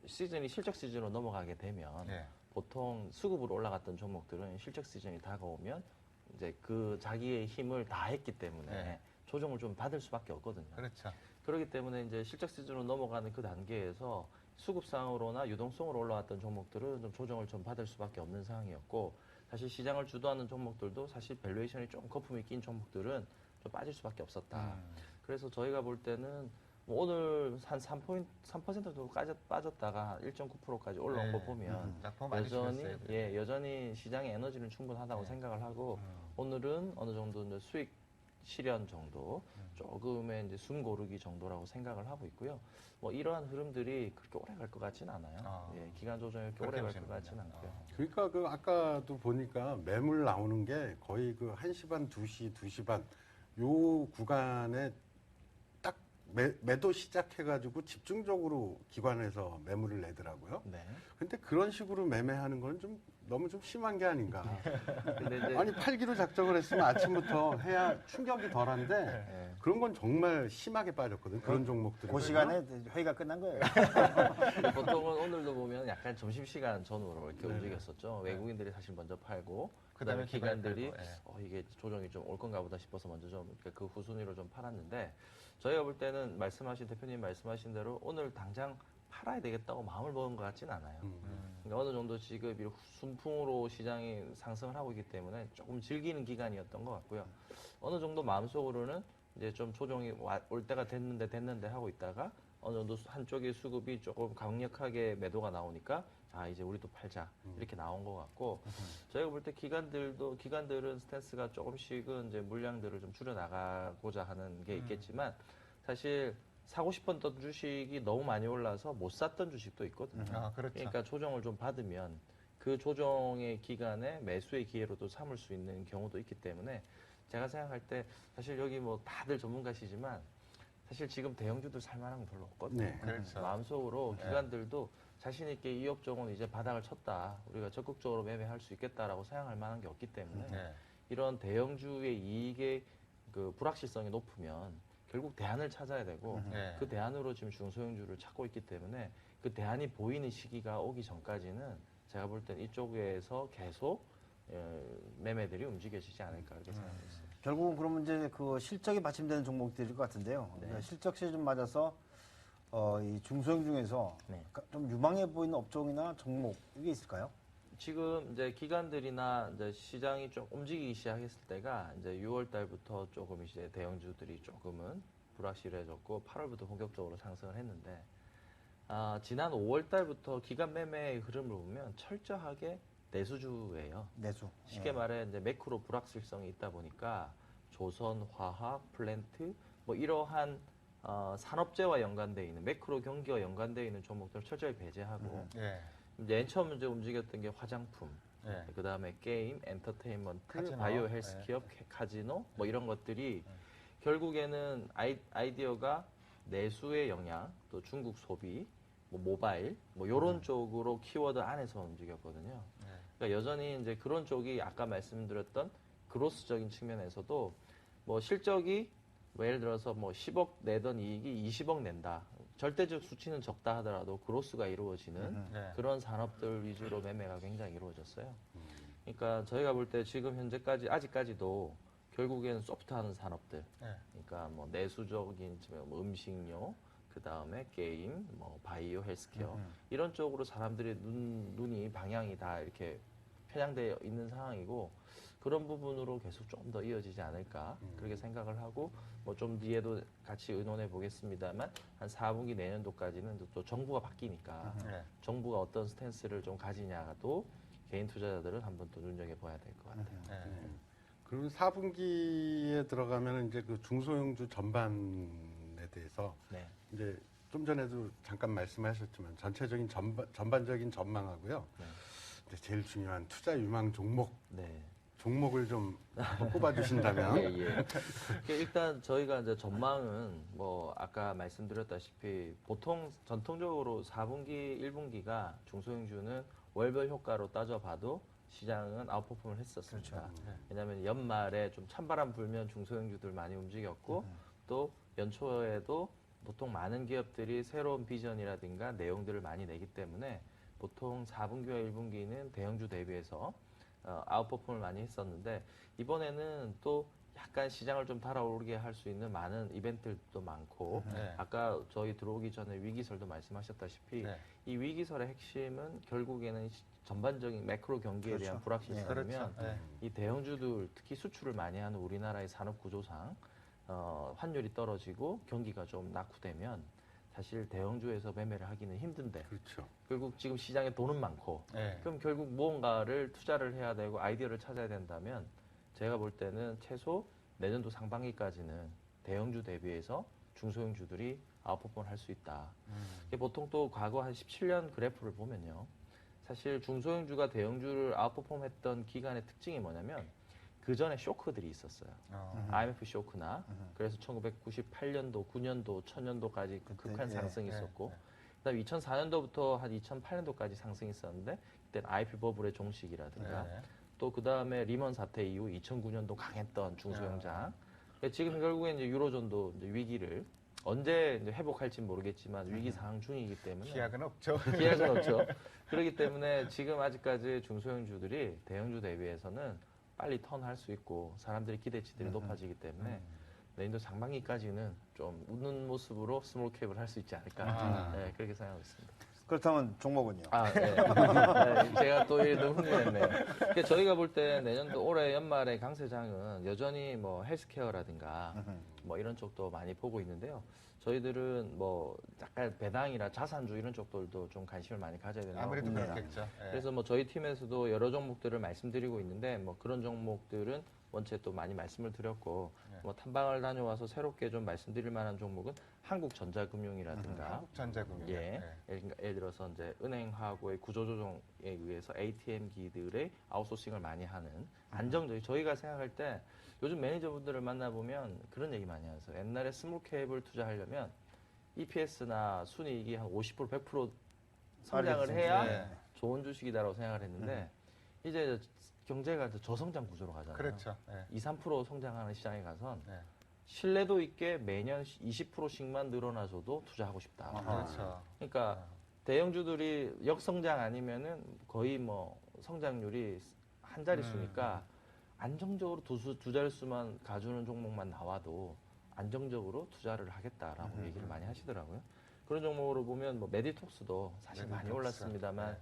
시즌이 실적 시즌으로 넘어가게 되면 네. 보통 수급으로 올라갔던 종목들은 실적 시즌이 다가오면 이제 그 자기의 힘을 다 했기 때문에 네. 조정을 좀 받을 수밖에 없거든요. 그렇죠. 그렇기 때문에 이제 실적 시즌으로 넘어가는 그 단계에서 수급상으로나 유동성으로 올라왔던 종목들은 좀 조정을 좀 받을 수밖에 없는 상황이었고 사실 시장을 주도하는 종목들도 사실 밸류에이션이 좀 거품이 낀 종목들은 좀 빠질 수밖에 없었다. 그래서 저희가 볼 때는 뭐 오늘 한 3% 정도 빠졌다가 1.9%까지 올라온 네. 거 보면 낙폭 많이 여전히 줄였어요. 여전히 시장의 에너지는 충분하다고 네. 생각을 하고 오늘은 어느 정도 이제 수익 실현 정도 조금의 이제 숨 고르기 정도라고 생각을 하고 있고요. 뭐 이러한 흐름들이 그렇게 오래 갈 것 같지는 않아요. 기간 조정이 이렇게 오래 갈 것 같지는 않고요. 그러니까 그 아까도 보니까 매물 나오는 게 거의 그 1시 반, 2시, 2시 반 요 구간에 딱 매도 시작해가지고 집중적으로 기관에서 매물을 내더라고요. 네. 근데 그런 식으로 매매하는 건 좀 너무 좀 심한 게 아닌가. 근데 이제 아니 팔기로 작정을 했으면 아침부터 해야 충격이 덜한데 네. 그런 건 정말 심하게 빠졌거든. 그런 종목들은. 그 시간에 회의가 끝난 거예요. 보통은 오늘도 보면 약간 점심시간 전후로 이렇게 네. 움직였었죠. 외국인들이 사실 먼저 팔고 그다음에 그다음에 기관들이 팔고, 이게 조정이 좀 올 건가 보다 싶어서 먼저 좀 그 후순위로 좀 팔았는데 저희가 볼 때는 대표님 말씀하신 대로 오늘 당장 팔아야 되겠다고 마음을 먹은 것 같지는 않아요. 그러니까 어느 정도 지금 이 순풍으로 시장이 상승을 하고 있기 때문에 조금 즐기는 기간이었던 것 같고요. 어느 정도 마음속으로는 이제 좀 조정이 올 때가 됐는데 하고 있다가 어느 정도 한쪽의 수급이 조금 강력하게 매도가 나오니까 이제 우리도 팔자 이렇게 나온 것 같고 저희가 볼 때 기관들은 스탠스가 조금씩은 이제 물량들을 좀 줄여 나가고자 하는 게 있겠지만 사실 사고 싶었던 주식이 너무 많이 올라서 못 샀던 주식도 있거든요. 그렇죠. 그러니까 조정을 좀 받으면 그 조정의 기간에 매수의 기회로도 삼을 수 있는 경우도 있기 때문에 제가 생각할 때 사실 여기 뭐 다들 전문가시지만 사실 지금 대형주들 살만한 건 별로 없거든요. 네. 그렇죠. 마음속으로 네. 기관들도 자신 있게 이 업종은 이제 바닥을 쳤다. 우리가 적극적으로 매매할 수 있겠다라고 생각할 만한 게 없기 때문에 네. 이런 대형주의 이익의 그 불확실성이 높으면 결국 대안을 찾아야 되고 네. 그 대안으로 지금 중소형주를 찾고 있기 때문에 그 대안이 보이는 시기가 오기 전까지는 제가 볼 땐 이쪽에서 계속 매매들이 움직여지지 않을까 이렇게 생각하고 있습니다. 결국은 그러면 이제 그 실적이 받침되는 종목들일 것 같은데요. 네. 그러니까 실적 시즌 맞아서 이 중소형 중에서 네. 좀 유망해 보이는 업종이나 종목 이게 있을까요? 지금 이제 기관들이나 이제 시장이 좀 움직이기 시작했을 때가 이제 6월 달부터 조금 이제 대형주들이 조금은 불확실해졌고 8월부터 본격적으로 상승을 했는데 지난 5월 달부터 기관 매매의 흐름을 보면 철저하게 내수주예요. 내수. 쉽게 말해 이제 매크로 불확실성이 있다 보니까 조선, 화학, 플랜트 뭐 이러한 산업재와 연관되어 있는 매크로 경기와 연관되어 있는 종목들을 철저히 배제하고 네. 이제 맨 처음 이제 움직였던 게 화장품, 네. 그 다음에 게임, 엔터테인먼트, 카지노. 바이오 헬스케어, 카지노 뭐 이런 것들이 결국에는 아이디어가 내수의 영향, 또 중국 소비, 뭐 모바일, 뭐 이런 쪽으로 키워드 안에서 움직였거든요. 그러니까 여전히 이제 그런 쪽이 아까 말씀드렸던 그로스적인 측면에서도 뭐 실적이 뭐 예를 들어서 뭐 10억 내던 이익이 20억 낸다. 절대적 수치는 적다 하더라도 그로스가 이루어지는 네. 그런 산업들 위주로 매매가 굉장히 이루어졌어요. 그러니까 저희가 볼 때 지금 현재까지 아직까지도 결국에는 소프트하는 산업들, 네. 그러니까 뭐 내수적인 뭐 음식료, 그 다음에 게임, 뭐 바이오 헬스케어 이런 쪽으로 사람들의 눈이 방향이 다 이렇게 편향되어 있는 상황이고 그런 부분으로 계속 좀 더 이어지지 않을까 그렇게 생각을 하고 뭐 좀 뒤에도 같이 의논해 보겠습니다만 한 4분기 내년도까지는 또 정부가 바뀌니까 네. 정부가 어떤 스탠스를 좀 가지냐도 개인 투자자들은 한번 또 눈여겨 봐야 될 것 같아요. 네. 그리고 4분기에 들어가면 이제 그 중소형주 전반에 대해서 네. 이제 좀 전에도 잠깐 말씀하셨지만 전체적인 전반적인 전망하고요. 네. 이제 제일 중요한 투자 유망 종목 네. 종목을 좀 꼽아주신다면. 예, 예. 일단 저희가 이제 전망은 뭐 아까 말씀드렸다시피 보통 전통적으로 4분기, 1분기가 중소형주는 월별 효과로 따져봐도 시장은 아웃퍼폼을 했었습니다. 왜냐하면 연말에 좀 찬바람 불면 중소형주들 많이 움직였고 또 연초에도 보통 많은 기업들이 새로운 비전이라든가 내용들을 많이 내기 때문에 보통 4분기와 1분기는 대형주 대비해서 아웃퍼폼을 많이 했었는데 이번에는 또 약간 시장을 좀 달아오르게 할 수 있는 많은 이벤트들도 많고 네. 아까 저희 들어오기 전에 위기설도 말씀하셨다시피 네. 이 위기설의 핵심은 결국에는 전반적인 매크로 경기에 그렇죠. 대한 불확실성이면 그렇죠. 네. 이 대형주들 특히 수출을 많이 하는 우리나라의 산업 구조상 환율이 떨어지고 경기가 좀 낙후되면 사실 대형주에서 매매를 하기는 힘든데 그렇죠. 결국 지금 시장에 돈은 많고 네. 그럼 결국 무언가를 투자를 해야 되고 아이디어를 찾아야 된다면 제가 볼 때는 최소 내년도 상반기까지는 대형주 대비해서 중소형주들이 아웃퍼폼을 할 수 있다. 이게 보통 또 과거 한 17년 그래프를 보면요. 사실 중소형주가 대형주를 아웃퍼폼했던 기간의 특징이 뭐냐면 그 전에 쇼크들이 있었어요. IMF 쇼크나 그래서 1998년도, 9년도, 1000년도까지 극한 예, 상승이 예, 있었고 예. 그다음에 2004년도부터 한 2008년도까지 상승이 있었는데 그때는 IP 버블의 종식이라든가 네. 또 그다음에 리먼 사태 이후 2009년도 강했던 중소형장 지금 결국에 이제 유로존도 이제 위기를 언제 이제 회복할지 모르겠지만 위기 상황 중이기 때문에 기약은 없죠. 기약은 없죠. 그렇기 때문에 지금 아직까지 중소형주들이 대형주 대비해서는 빨리 턴할 수 있고 사람들의 기대치들이 높아지기 때문에 내년도 상반기까지는 좀 웃는 모습으로 스몰캡을 할 수 있지 않을까 네, 그렇게 생각하고 있습니다. 그렇다면 종목은요? 네. 네, 제가 또 이게 너무 흥미했네요. 그러니까 저희가 볼 때 내년도 올해 연말에 강세장은 여전히 뭐 헬스케어라든가 뭐 이런 쪽도 많이 보고 있는데요. 저희들은 뭐 약간 배당이나 자산주 이런 쪽들도 좀 관심을 많이 가져야 된다고 아무래도 봅니다. 그렇겠죠. 네. 그래서 뭐 저희 팀에서도 여러 종목들을 말씀드리고 있는데 뭐 그런 종목들은 원체 또 많이 말씀을 드렸고 뭐 탐방을 다녀와서 새롭게 좀 말씀드릴 만한 종목은 한국전자금융이라든가 한국전자금융. 예, 예를 들어서 이제 은행하고의 구조조정에 의해서 ATM기들의 아웃소싱을 많이 하는 안정적인 저희가 생각할 때 요즘 매니저분들을 만나보면 그런 얘기 많이 하세요. 옛날에 스몰캡을 투자하려면 EPS나 순이익이 한 50% 100% 성장을 해야 네. 좋은 주식이다라고 생각을 했는데 이제 경제가 이제 저성장 구조로 가잖아요. 그렇죠. 네. 2, 3% 성장하는 시장에 가선 네. 신뢰도 있게 매년 20%씩만 늘어나줘도 투자하고 싶다. 그렇죠. 그러니까 대형주들이 역성장 아니면은 거의 뭐 성장률이 한 자릿수니까 안정적으로 두 자릿수만 가주는 종목만 나와도 안정적으로 투자를 하겠다라고 얘기를 많이 하시더라고요. 그런 종목으로 보면 뭐 메디톡스도 사실 많이 메디톡스. 올랐습니다만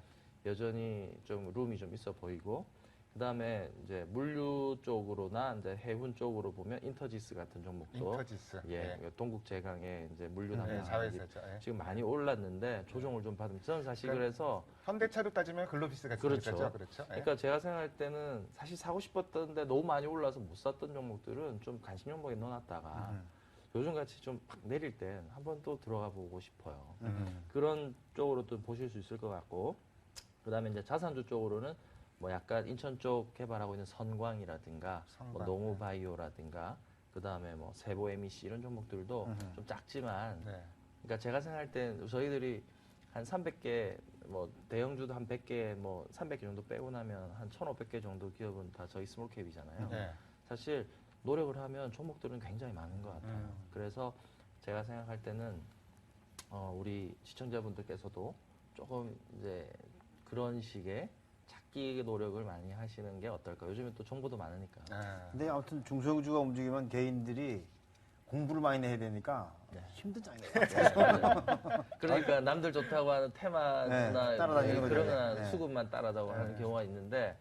여전히 좀 룸이 좀 있어 보이고 그다음에 이제 물류 쪽으로나 이제 해운 쪽으로 보면 인터지스 같은 종목도 인터지스. 예, 네. 동국제강의 이제 물류 네, 담당 자회사죠. 네. 지금 많이 올랐는데 조정을 좀 받으면 저는 사실 그러니까 그래서 현대차로 따지면 글로비스 같은 그렇죠. 거죠. 그렇죠. 네. 그러니까 제가 생각할 때는 사실 사고 싶었던데 너무 많이 올라서 못 샀던 종목들은 좀 관심 종목에 넣어놨다가 요즘 같이 좀 팍 내릴 땐 한번 또 들어가 보고 싶어요. 그런 쪽으로 또 보실 수 있을 것 같고 그다음에 이제 자산주 쪽으로는 뭐 약간 인천 쪽 개발하고 있는 선광이라든가 뭐 선광. 농우바이오라든가 그다음에 뭐 세보 MEC 이런 종목들도 좀 작지만 네. 그러니까 제가 생각할 땐 저희들이 한 300개 뭐 대형주도 한 100개 뭐 300개 정도 빼고 나면 한 1,500개 정도 기업은 다 저희 스몰캡이잖아요. 네. 사실 노력을 하면 종목들은 굉장히 많은 것 같아요. 그래서 제가 생각할 때는 우리 시청자분들께서도 조금 이제 그런 식의 찾기 노력을 많이 하시는 게 어떨까? 요즘에 또 정보도 많으니까. 근데 아무튼 중소형주가 움직이면 개인들이 공부를 많이 해야 되니까 힘들잖아요. 그러니까 남들 좋다고 하는 테마나 네, 따라다니는 거죠. 그런 네. 수급만 따라다고 하는 경우가 있는데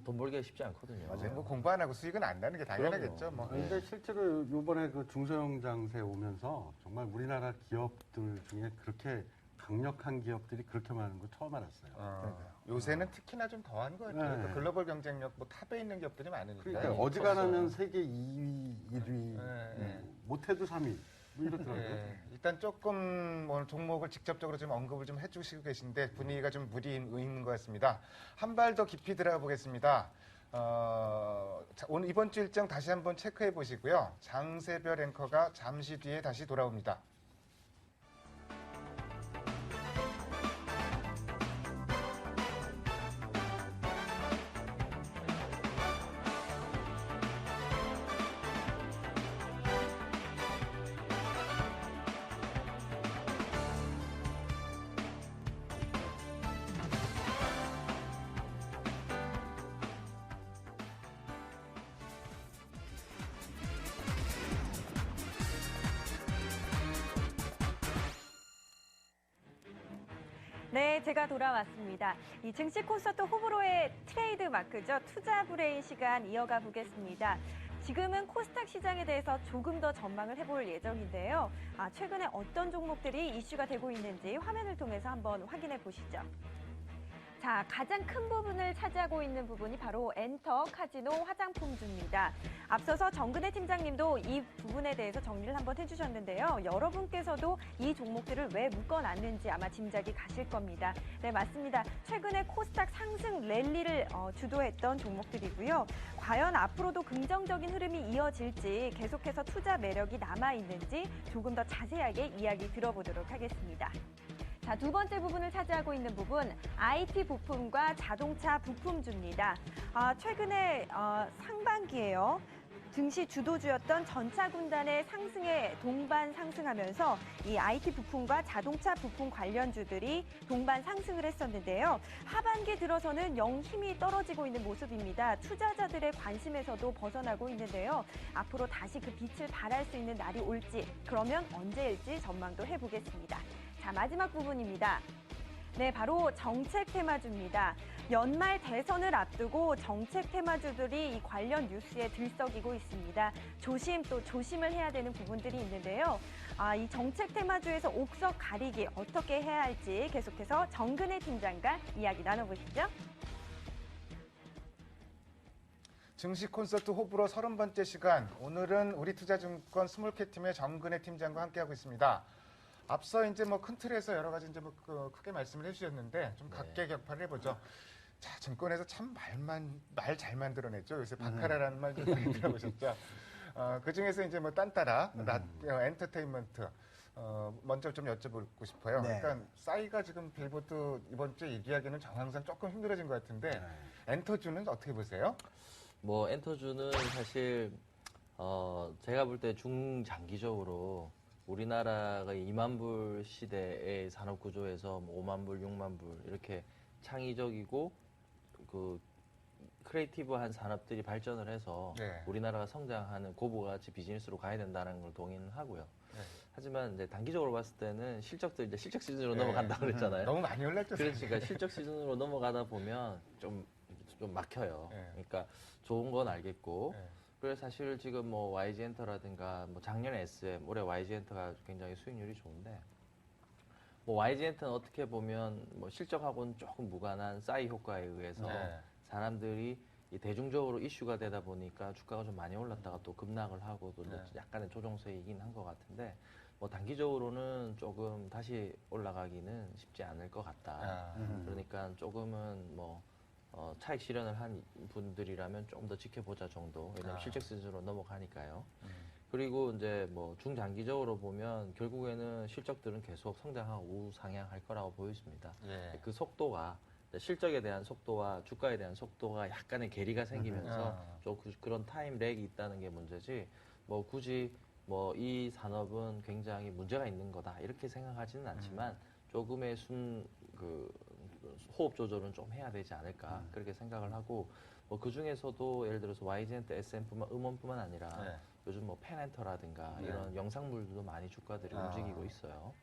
돈 벌기가 쉽지 않거든요. 맞아요. 뭐 공부 안 하고 수익은 안 나는 게 당연하겠죠. 뭐. 근데 실제로 이번에 그 중소형 장세 오면서 정말 우리나라 기업들 중에 그렇게 강력한 기업들이 그렇게 많은 거 처음 알았어요. 요새는 특히나 좀 더한 것 같아요. 네. 그러니까 글로벌 경쟁력 뭐 탑에 있는 기업들이 많으니까. 그러니까 어지간하면 세계 2위, 1위, 네. 못해도 3위 뭐 이렇더라고요. 네, 일단 조금 뭐 종목을 직접적으로 좀 언급을 좀 해주시고 계신데 분위기가 좀 무리 있는 것 같습니다. 한 발 더 깊이 들어가 보겠습니다. 오늘 이번 주 일정 다시 한번 체크해 보시고요. 장세별 앵커가 잠시 뒤에 다시 돌아옵니다. 네, 제가 돌아왔습니다. 이 증시 콘서트 호불호의 트레이드 마크죠. 투자 브레인 시간 이어가 보겠습니다. 지금은 코스닥 시장에 대해서 조금 더 전망을 해볼 예정인데요. 최근에 어떤 종목들이 이슈가 되고 있는지 화면을 통해서 한번 확인해 보시죠. 자, 가장 큰 부분을 차지하고 있는 부분이 바로 엔터, 카지노, 화장품주입니다. 앞서서 정근혜 팀장님도 이 부분에 대해서 정리를 한번 해주셨는데요. 여러분께서도 이 종목들을 왜 묶어놨는지 아마 짐작이 가실 겁니다. 네, 맞습니다. 최근에 코스닥 상승 랠리를 주도했던 종목들이고요. 과연 앞으로도 긍정적인 흐름이 이어질지 계속해서 투자 매력이 남아있는지 조금 더 자세하게 이야기 들어보도록 하겠습니다. 자, 두 번째 부분을 차지하고 있는 부분, IT 부품과 자동차 부품주입니다. 최근에 상반기에요. 증시 주도주였던 전차군단의 상승에 동반 상승하면서 이 IT 부품과 자동차 부품 관련주들이 동반 상승을 했었는데요. 하반기 들어서는 영 힘이 떨어지고 있는 모습입니다. 투자자들의 관심에서도 벗어나고 있는데요. 앞으로 다시 그 빛을 발할 수 있는 날이 올지, 그러면 언제일지 전망도 해보겠습니다. 자, 마지막 부분입니다. 네, 바로 정책 테마주입니다. 연말 대선을 앞두고 정책 테마주들이 이 관련 뉴스에 들썩이고 있습니다. 조심 또 조심을 해야 되는 부분들이 있는데요. 이 정책 테마주에서 옥석 가리기 어떻게 해야 할지 계속해서 정근혜 팀장과 이야기 나눠보시죠. 증시 콘서트 호불호 30번째 시간. 오늘은 우리 투자증권 스몰캡 팀의 정근혜 팀장과 함께하고 있습니다. 앞서 이제 뭐 큰 틀에서 여러 가지 이제 뭐 크게 말씀을 해주셨는데 좀 각계격파를 해보죠. 자, 증권에서 참 말 잘 만들어냈죠. 요새 바카라라는 말 좀 많이 들어보셨죠. 그 중에서 이제 뭐 딴따라, 엔터테인먼트. 먼저 좀 여쭤보고 싶어요. 네. 그러니까 싸이가 지금 빌보드 이번 주에 얘기하기는 정황상 조금 힘들어진 것 같은데 엔터주는 어떻게 보세요? 뭐 엔터주는 사실 제가 볼 때 중장기적으로 우리나라가 2만 불 시대의 산업 구조에서 5만 불, 6만 불 이렇게 창의적이고 그 크리에이티브한 산업들이 발전을 해서 네. 우리나라가 성장하는 고부가치 비즈니스로 가야 된다는 걸 동의는 하고요. 네. 하지만 이제 단기적으로 봤을 때는 실적도 이제 실적 시즌으로 네. 넘어간다고 그랬잖아요. 너무 많이 올랐죠. 그러니까 실적 시즌으로 넘어가다 보면 좀 막혀요. 네. 그러니까 좋은 건 알겠고. 네. 그래서 사실 지금 뭐 YG엔터라든가 뭐 작년 SM, 올해 YG엔터가 굉장히 수익률이 좋은데 뭐 YG엔터는 어떻게 보면 뭐 실적하고는 조금 무관한 싸이 효과에 의해서 네. 사람들이 이 대중적으로 이슈가 되다 보니까 주가가 좀 많이 올랐다가 또 급락을 하고 또 네. 약간의 조정세이긴 한 것 같은데 뭐 단기적으로는 조금 다시 올라가기는 쉽지 않을 것 같다. 그러니까 조금은 뭐 차익 실현을 한 분들이라면 좀 더 지켜보자 정도. 왜냐면 실적 시즌으로 넘어가니까요. 그리고 이제 뭐 중장기적으로 보면 결국에는 실적들은 계속 성장하고 우상향할 거라고 보여집니다. 예. 그 속도가 실적에 대한 속도와 주가에 대한 속도가 약간의 괴리가 생기면서 좀 그런 타임 렉이 있다는 게 문제지. 뭐 굳이 뭐 이 산업은 굉장히 문제가 있는 거다 이렇게 생각하지는 않지만 조금의 호흡 조절은 좀 해야 되지 않을까 그렇게 생각을 하고 뭐 그 중에서도 예를 들어서 YG엔터, SM뿐만 음원뿐만 아니라 네. 요즘 뭐 펜엔터라든가 네. 이런 영상물들도 많이 주가들이 움직이고 있어요.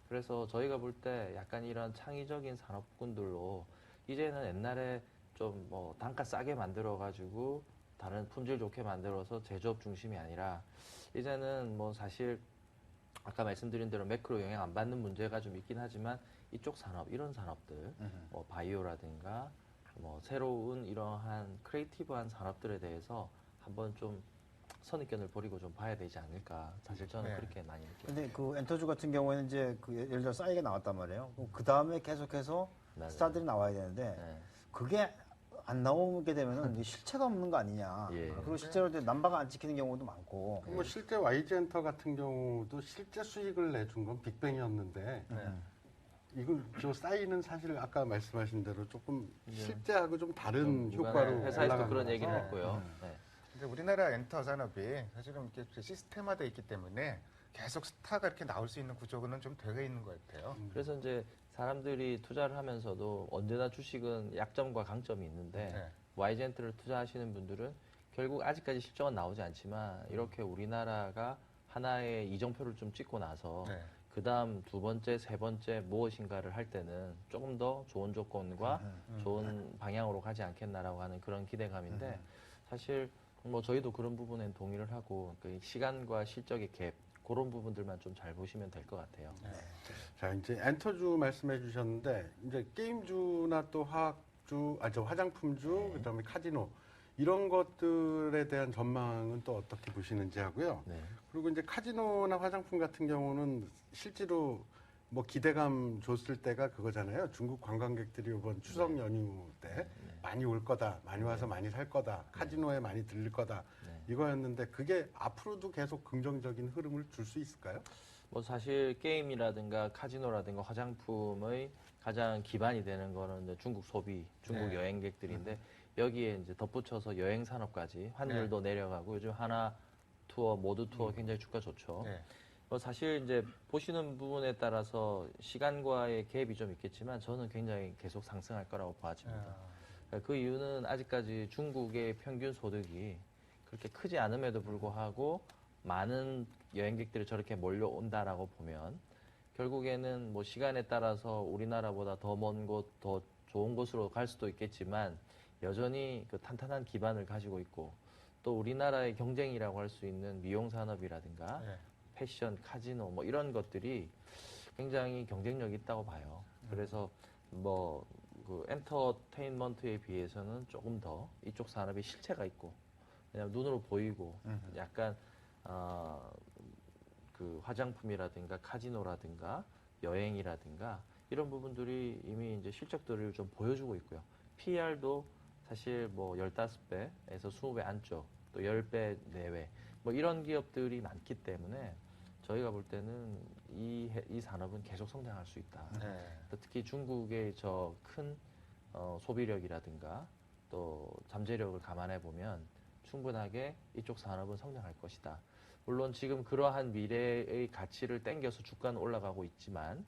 그래서 저희가 볼 때 약간 이런 창의적인 산업군들로 이제는 옛날에 좀 뭐 단가 싸게 만들어 가지고 다른 품질 좋게 만들어서 제조업 중심이 아니라 이제는 뭐 사실 아까 말씀드린 대로 매크로 영향 안 받는 문제가 좀 있긴 하지만 이쪽 산업, 이런 산업들, 뭐 바이오라든가 뭐 새로운 이러한 크리에이티브한 산업들에 대해서 한번 좀 선입견을 버리고 좀 봐야 되지 않을까. 사실 저는 네. 그렇게 많이 느껴요. 근데 그 엔터주 같은 경우에는 이제 그 예를 들어 싸이가 나왔단 말이에요. 그 다음에 계속해서 맞아요. 스타들이 나와야 되는데 네. 그게 안 나오게 되면은 이게 실체가 없는 거 아니냐. 예. 그리고 실제로 이제 남바가 안 지키는 경우도 많고. 뭐 실제 YG엔터 같은 경우도 실제 수익을 내준 건 빅뱅이었는데 이건 저 싸이는 사실 아까 말씀하신 대로 조금 실제하고 좀 다른 효과로 회사에서도 올라간 그런 거라서 얘기를 했고요. 네. 근데 우리나라 엔터 산업이 사실은 이렇게 시스템화돼 있기 때문에 계속 스타가 이렇게 나올 수 있는 구조는 좀 되어 있는 것 같아요. 그래서 이제 사람들이 투자를 하면서도 언제나 주식은 약점과 강점이 있는데 네. YG엔트를 투자하시는 분들은 결국 아직까지 실적은 나오지 않지만 이렇게 우리나라가 하나의 이정표를 좀 찍고 나서 네. 그 다음 두 번째, 세 번째 무엇인가를 할 때는 조금 더 좋은 조건과 좋은 방향으로 가지 않겠나라고 하는 그런 기대감인데 사실 뭐 저희도 그런 부분엔 동의를 하고 그 시간과 실적의 갭 그런 부분들만 좀 잘 보시면 될 것 같아요. 자, 이제 엔터주 말씀해 주셨는데, 이제 게임주나 또 저 화장품주, 그 다음에 카지노, 이런 것들에 대한 전망은 또 어떻게 보시는지 하고요. 네. 그리고 이제 카지노나 화장품 같은 경우는 실제로 뭐 기대감 줬을 때가 그거잖아요. 중국 관광객들이 이번 추석 연휴 때 많이 올 거다, 많이 와서 많이 살 거다, 카지노에 많이 들릴 거다, 이거였는데 그게 앞으로도 계속 긍정적인 흐름을 줄 수 있을까요? 뭐 사실 게임이라든가 카지노라든가 화장품의 가장 기반이 되는 거는 이제 중국 소비, 중국 네. 여행객들인데 여기에 이제 덧붙여서 여행 산업까지 환율도 내려가고 요즘 하나 투어, 모두 투어 굉장히 주가 좋죠. 네. 뭐 사실 이제 보시는 부분에 따라서 시간과의 갭이 좀 있겠지만 저는 굉장히 계속 상승할 거라고 봐집니다. 그 이유는 아직까지 중국의 평균 소득이 그렇게 크지 않음에도 불구하고 많은 여행객들이 저렇게 몰려온다라고 보면 결국에는 뭐 시간에 따라서 우리나라보다 더 먼 곳, 더 좋은 곳으로 갈 수도 있겠지만 여전히 그 탄탄한 기반을 가지고 있고 또 우리나라의 경쟁이라고 할 수 있는 미용 산업이라든가 네. 패션, 카지노 뭐 이런 것들이 굉장히 경쟁력이 있다고 봐요. 그래서 뭐 그 엔터테인먼트에 비해서는 조금 더 이쪽 산업이 실체가 있고 그냥 눈으로 보이고 약간 그 화장품이라든가 카지노라든가 여행이라든가 이런 부분들이 이미 이제 실적들을 좀 보여주고 있고요. PR도 사실 뭐 15배에서 20배 안쪽, 또 10배 내외 뭐 이런 기업들이 많기 때문에 저희가 볼 때는 이 산업은 계속 성장할 수 있다. 네. 또 특히 중국의 저 큰 소비력이라든가 또 잠재력을 감안해 보면 충분하게 이쪽 산업은 성장할 것이다. 물론 지금 그러한 미래의 가치를 땡겨서 주가는 올라가고 있지만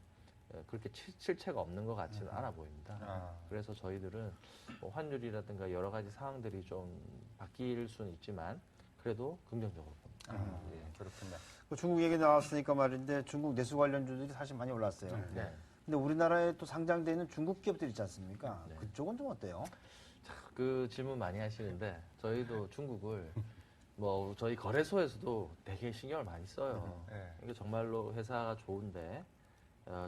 그렇게 실체가 없는 것 같지는 않아 보입니다. 그래서 저희들은 뭐 환율이라든가 여러 가지 상황들이 좀 바뀔 수는 있지만 그래도 긍정적으로 봅니다. 예. 그렇군요. 그 중국 얘기 나왔으니까 말인데 중국 내수 관련주들이 사실 많이 올랐어요. 네. 근데 우리나라에 또 상장돼 있는 중국 기업들 있지 않습니까? 네. 그쪽은 좀 어때요? 그 질문 많이 하시는데 저희도 중국을 뭐 저희 거래소에서도 되게 신경을 많이 써요. 네. 이게 정말로 회사가 좋은데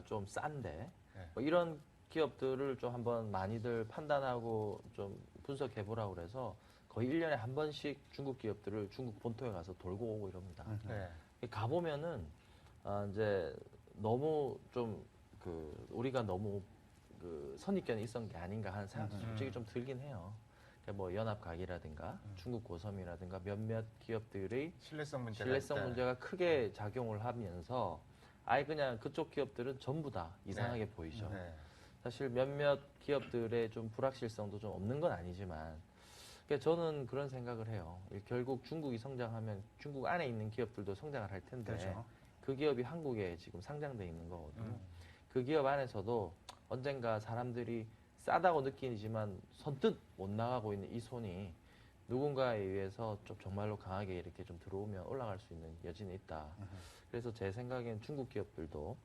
좀 싼데 네. 뭐 이런 기업들을 좀 한번 많이들 판단하고 좀 분석해 보라고 그래서 거의 1년에 한 번씩 중국 기업들을 중국 본토에 가서 돌고 오고 이럽니다. 네. 가보면은 이제 너무 좀 그 우리가 너무 그 선입견이 있었던 게 아닌가 하는 생각도 솔직히 좀 들긴 해요. 그러니까 뭐 연합각이라든가 중국 고섬이라든가 몇몇 기업들의 신뢰성 문제가 신뢰성 있다. 문제가 크게 작용을 하면서 아예 그냥 그쪽 기업들은 전부 다 이상하게 보이죠. 네. 사실 몇몇 기업들의 좀 불확실성도 좀 없는 건 아니지만 그러니까 저는 그런 생각을 해요. 결국 중국이 성장하면 중국 안에 있는 기업들도 성장을 할 텐데 그렇죠. 그 기업이 한국에 지금 상장돼 있는 거거든요. 그 기업 안에서도 언젠가 사람들이 싸다고 느끼지만 선뜻 못 나가고 있는 이 손이 누군가에 의해서 좀 정말로 강하게 이렇게 좀 들어오면 올라갈 수 있는 여지는 있다. 그래서 제 생각엔 중국 기업들도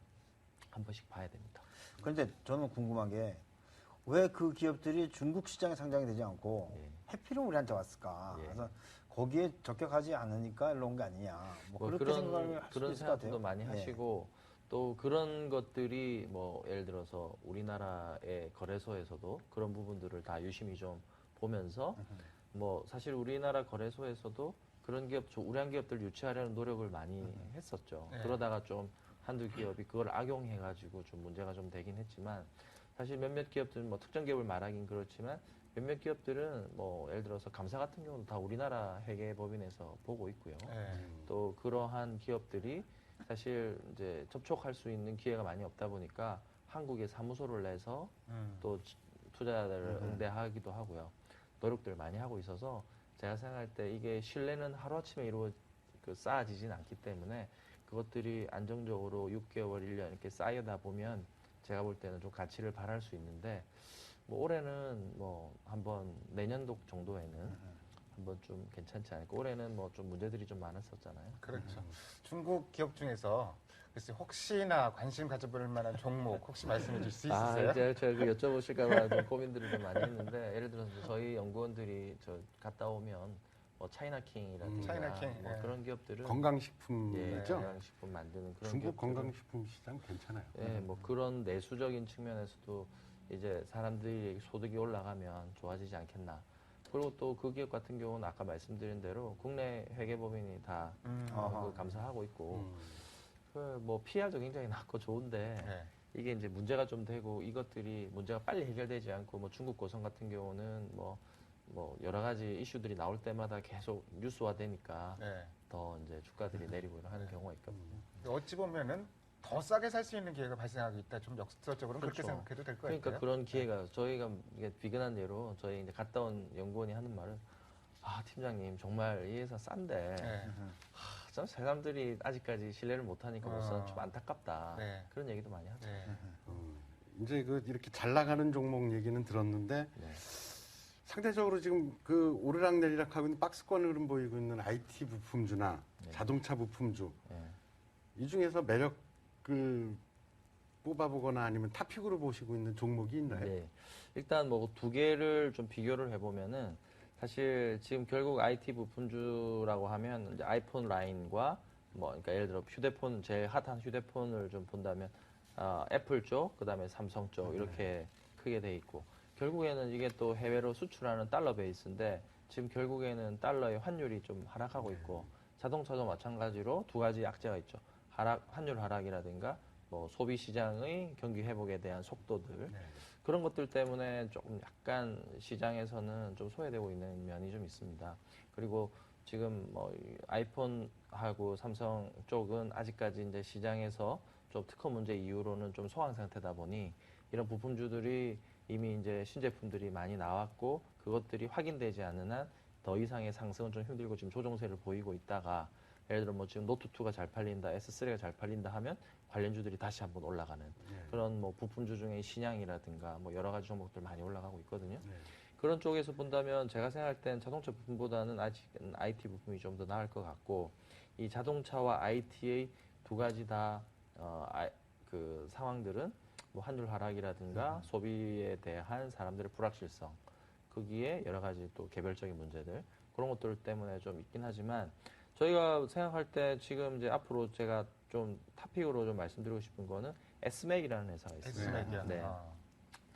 한 번씩 봐야 됩니다. 그런데 저는 궁금한 게 왜 그 기업들이 중국 시장에 상장이 되지 않고 예. 해피로 우리한테 왔을까? 예. 그래서 거기에 적격하지 않으니까 일로 온 게 아니냐. 뭐 그렇게 생각을 할 수도 그런 있을 것 같아요. 생각도 많이 예. 하시고 또 그런 것들이 뭐 예를 들어서 우리나라의 거래소에서도 그런 부분들을 다 유심히 좀 보면서 뭐 사실 우리나라 거래소에서도 그런 기업, 우량 기업들 유치하려는 노력을 많이 했었죠. 네. 그러다가 좀 한두 기업이 그걸 악용해가지고 좀 문제가 좀 되긴 했지만 사실 몇몇 기업들은 뭐 특정 기업을 말하긴 그렇지만 몇몇 기업들은 뭐 예를 들어서 감사 같은 경우는 다 우리나라 회계법인에서 보고 있고요. 네. 또 그러한 기업들이 사실 이제 접촉할 수 있는 기회가 많이 없다 보니까 한국에 사무소를 내서 또 투자자들을 응대하기도 하고요. 노력들을 많이 하고 있어서 제가 생각할 때 이게 신뢰는 하루아침에 쌓아지진 않기 때문에 그것들이 안정적으로 6개월, 1년 이렇게 쌓여다 보면 제가 볼 때는 좀 가치를 발할 수 있는데 뭐 올해는 뭐 한번 내년도 정도에는 한번 좀 괜찮지 않을까. 올해는 뭐 좀 문제들이 좀 많았었잖아요. 그렇죠. 중국 기업 중에서 글쎄 혹시나 관심 가져볼 만한 종목 혹시 말씀해 주실 수 있으세요? 이제 제가 그 여쭤보실까봐 좀 고민들을 좀 많이 했는데 예를 들어서 저희 연구원들이 저 갔다 오면 뭐 차이나킹이라든가 차이나킹, 뭐 예. 그런 기업들은 예, 건강식품이죠. 건강식품 만드는 그런 중국 기업들은 건강식품 시장 괜찮아요. 예, 뭐 그런 내수적인 측면에서도 이제 사람들이 소득이 올라가면 좋아지지 않겠나. 그리고 또 그 기업 같은 경우는 아까 말씀드린 대로 국내 회계법인이 다 어허. 감사하고 있고 음. 그 뭐 PR도 굉장히 낮고 좋은데 네. 이게 이제 문제가 좀 되고 이것들이 문제가 빨리 해결되지 않고 뭐 중국 고성 같은 경우는 뭐 여러 가지 이슈들이 나올 때마다 계속 뉴스화되니까 네. 더 이제 주가들이 내리고 하는 경우가 있거든요. 어찌 보면은 더 싸게 살 수 있는 기회가 발생하고 있다. 좀 역설적으로 그렇게 그렇죠. 생각해도 될 것 그러니까 같아요. 그런 기회가 저희가 이게 비근한 예로 저희 이제 갔다 온 연구원이 하는 말은 팀장님 정말 이 회사 싼데 네. 참 사람들이 아직까지 신뢰를 못하니까 못 사는 좀 안타깝다. 네. 그런 얘기도 많이 하죠. 네. 이제 이렇게 잘 나가는 종목 얘기는 들었는데 네. 상대적으로 지금 그 오르락내리락 하고 있는 박스권으로 보이고 있는 IT 부품주나 네. 자동차 부품주 네. 이 중에서 매력을 뽑아보거나 아니면 탑픽으로 보시고 있는 종목이 있나요? 네. 일단 뭐 두 개를 좀 비교를 해보면은 사실 지금 결국 IT 부품주라고 하면 이제 아이폰 라인과 뭐 그러니까 예를 들어 휴대폰 제일 핫한 휴대폰을 좀 본다면 애플 쪽, 그다음에 삼성 쪽 이렇게 크게 돼 있고 결국에는 이게 또 해외로 수출하는 달러 베이스인데 지금 결국에는 달러의 환율이 좀 하락하고 있고 자동차도 마찬가지로 두 가지 악재가 있죠. 환율 하락이라든가 뭐 소비 시장의 경기 회복에 대한 속도들 그런 것들 때문에 조금 약간 시장에서는 좀 소외되고 있는 면이 좀 있습니다. 그리고 지금 뭐 아이폰하고 삼성 쪽은 아직까지 이제 시장에서 좀 특허 문제 이후로는 좀 소강 상태다 보니 이런 부품주들이 이미 이제 신제품들이 많이 나왔고 그것들이 확인되지 않는 한 더 이상의 상승은 좀 힘들고 지금 조정세를 보이고 있다가 예를 들어 뭐 지금 노트2가 잘 팔린다, S3가 잘 팔린다 하면 관련주들이 다시 한번 올라가는 그런 뭐 부품주 중에 신양이라든가 뭐 여러 가지 종목들 많이 올라가고 있거든요. 그런 쪽에서 본다면 제가 생각할 땐 자동차 부품보다는 아직은 IT 부품이 좀 더 나을 것 같고 이 자동차와 IT의 두 가지 다 그 상황들은 뭐 환율 하락이라든가 소비에 대한 사람들의 불확실성 거기에 여러 가지 또 개별적인 문제들 그런 것들 때문에 좀 있긴 하지만 저희가 생각할 때 지금 이제 앞으로 제가 좀 탑픽으로 좀 말씀드리고 싶은 거는 S맥이라는 회사가 있습니다. S맥이요. 네.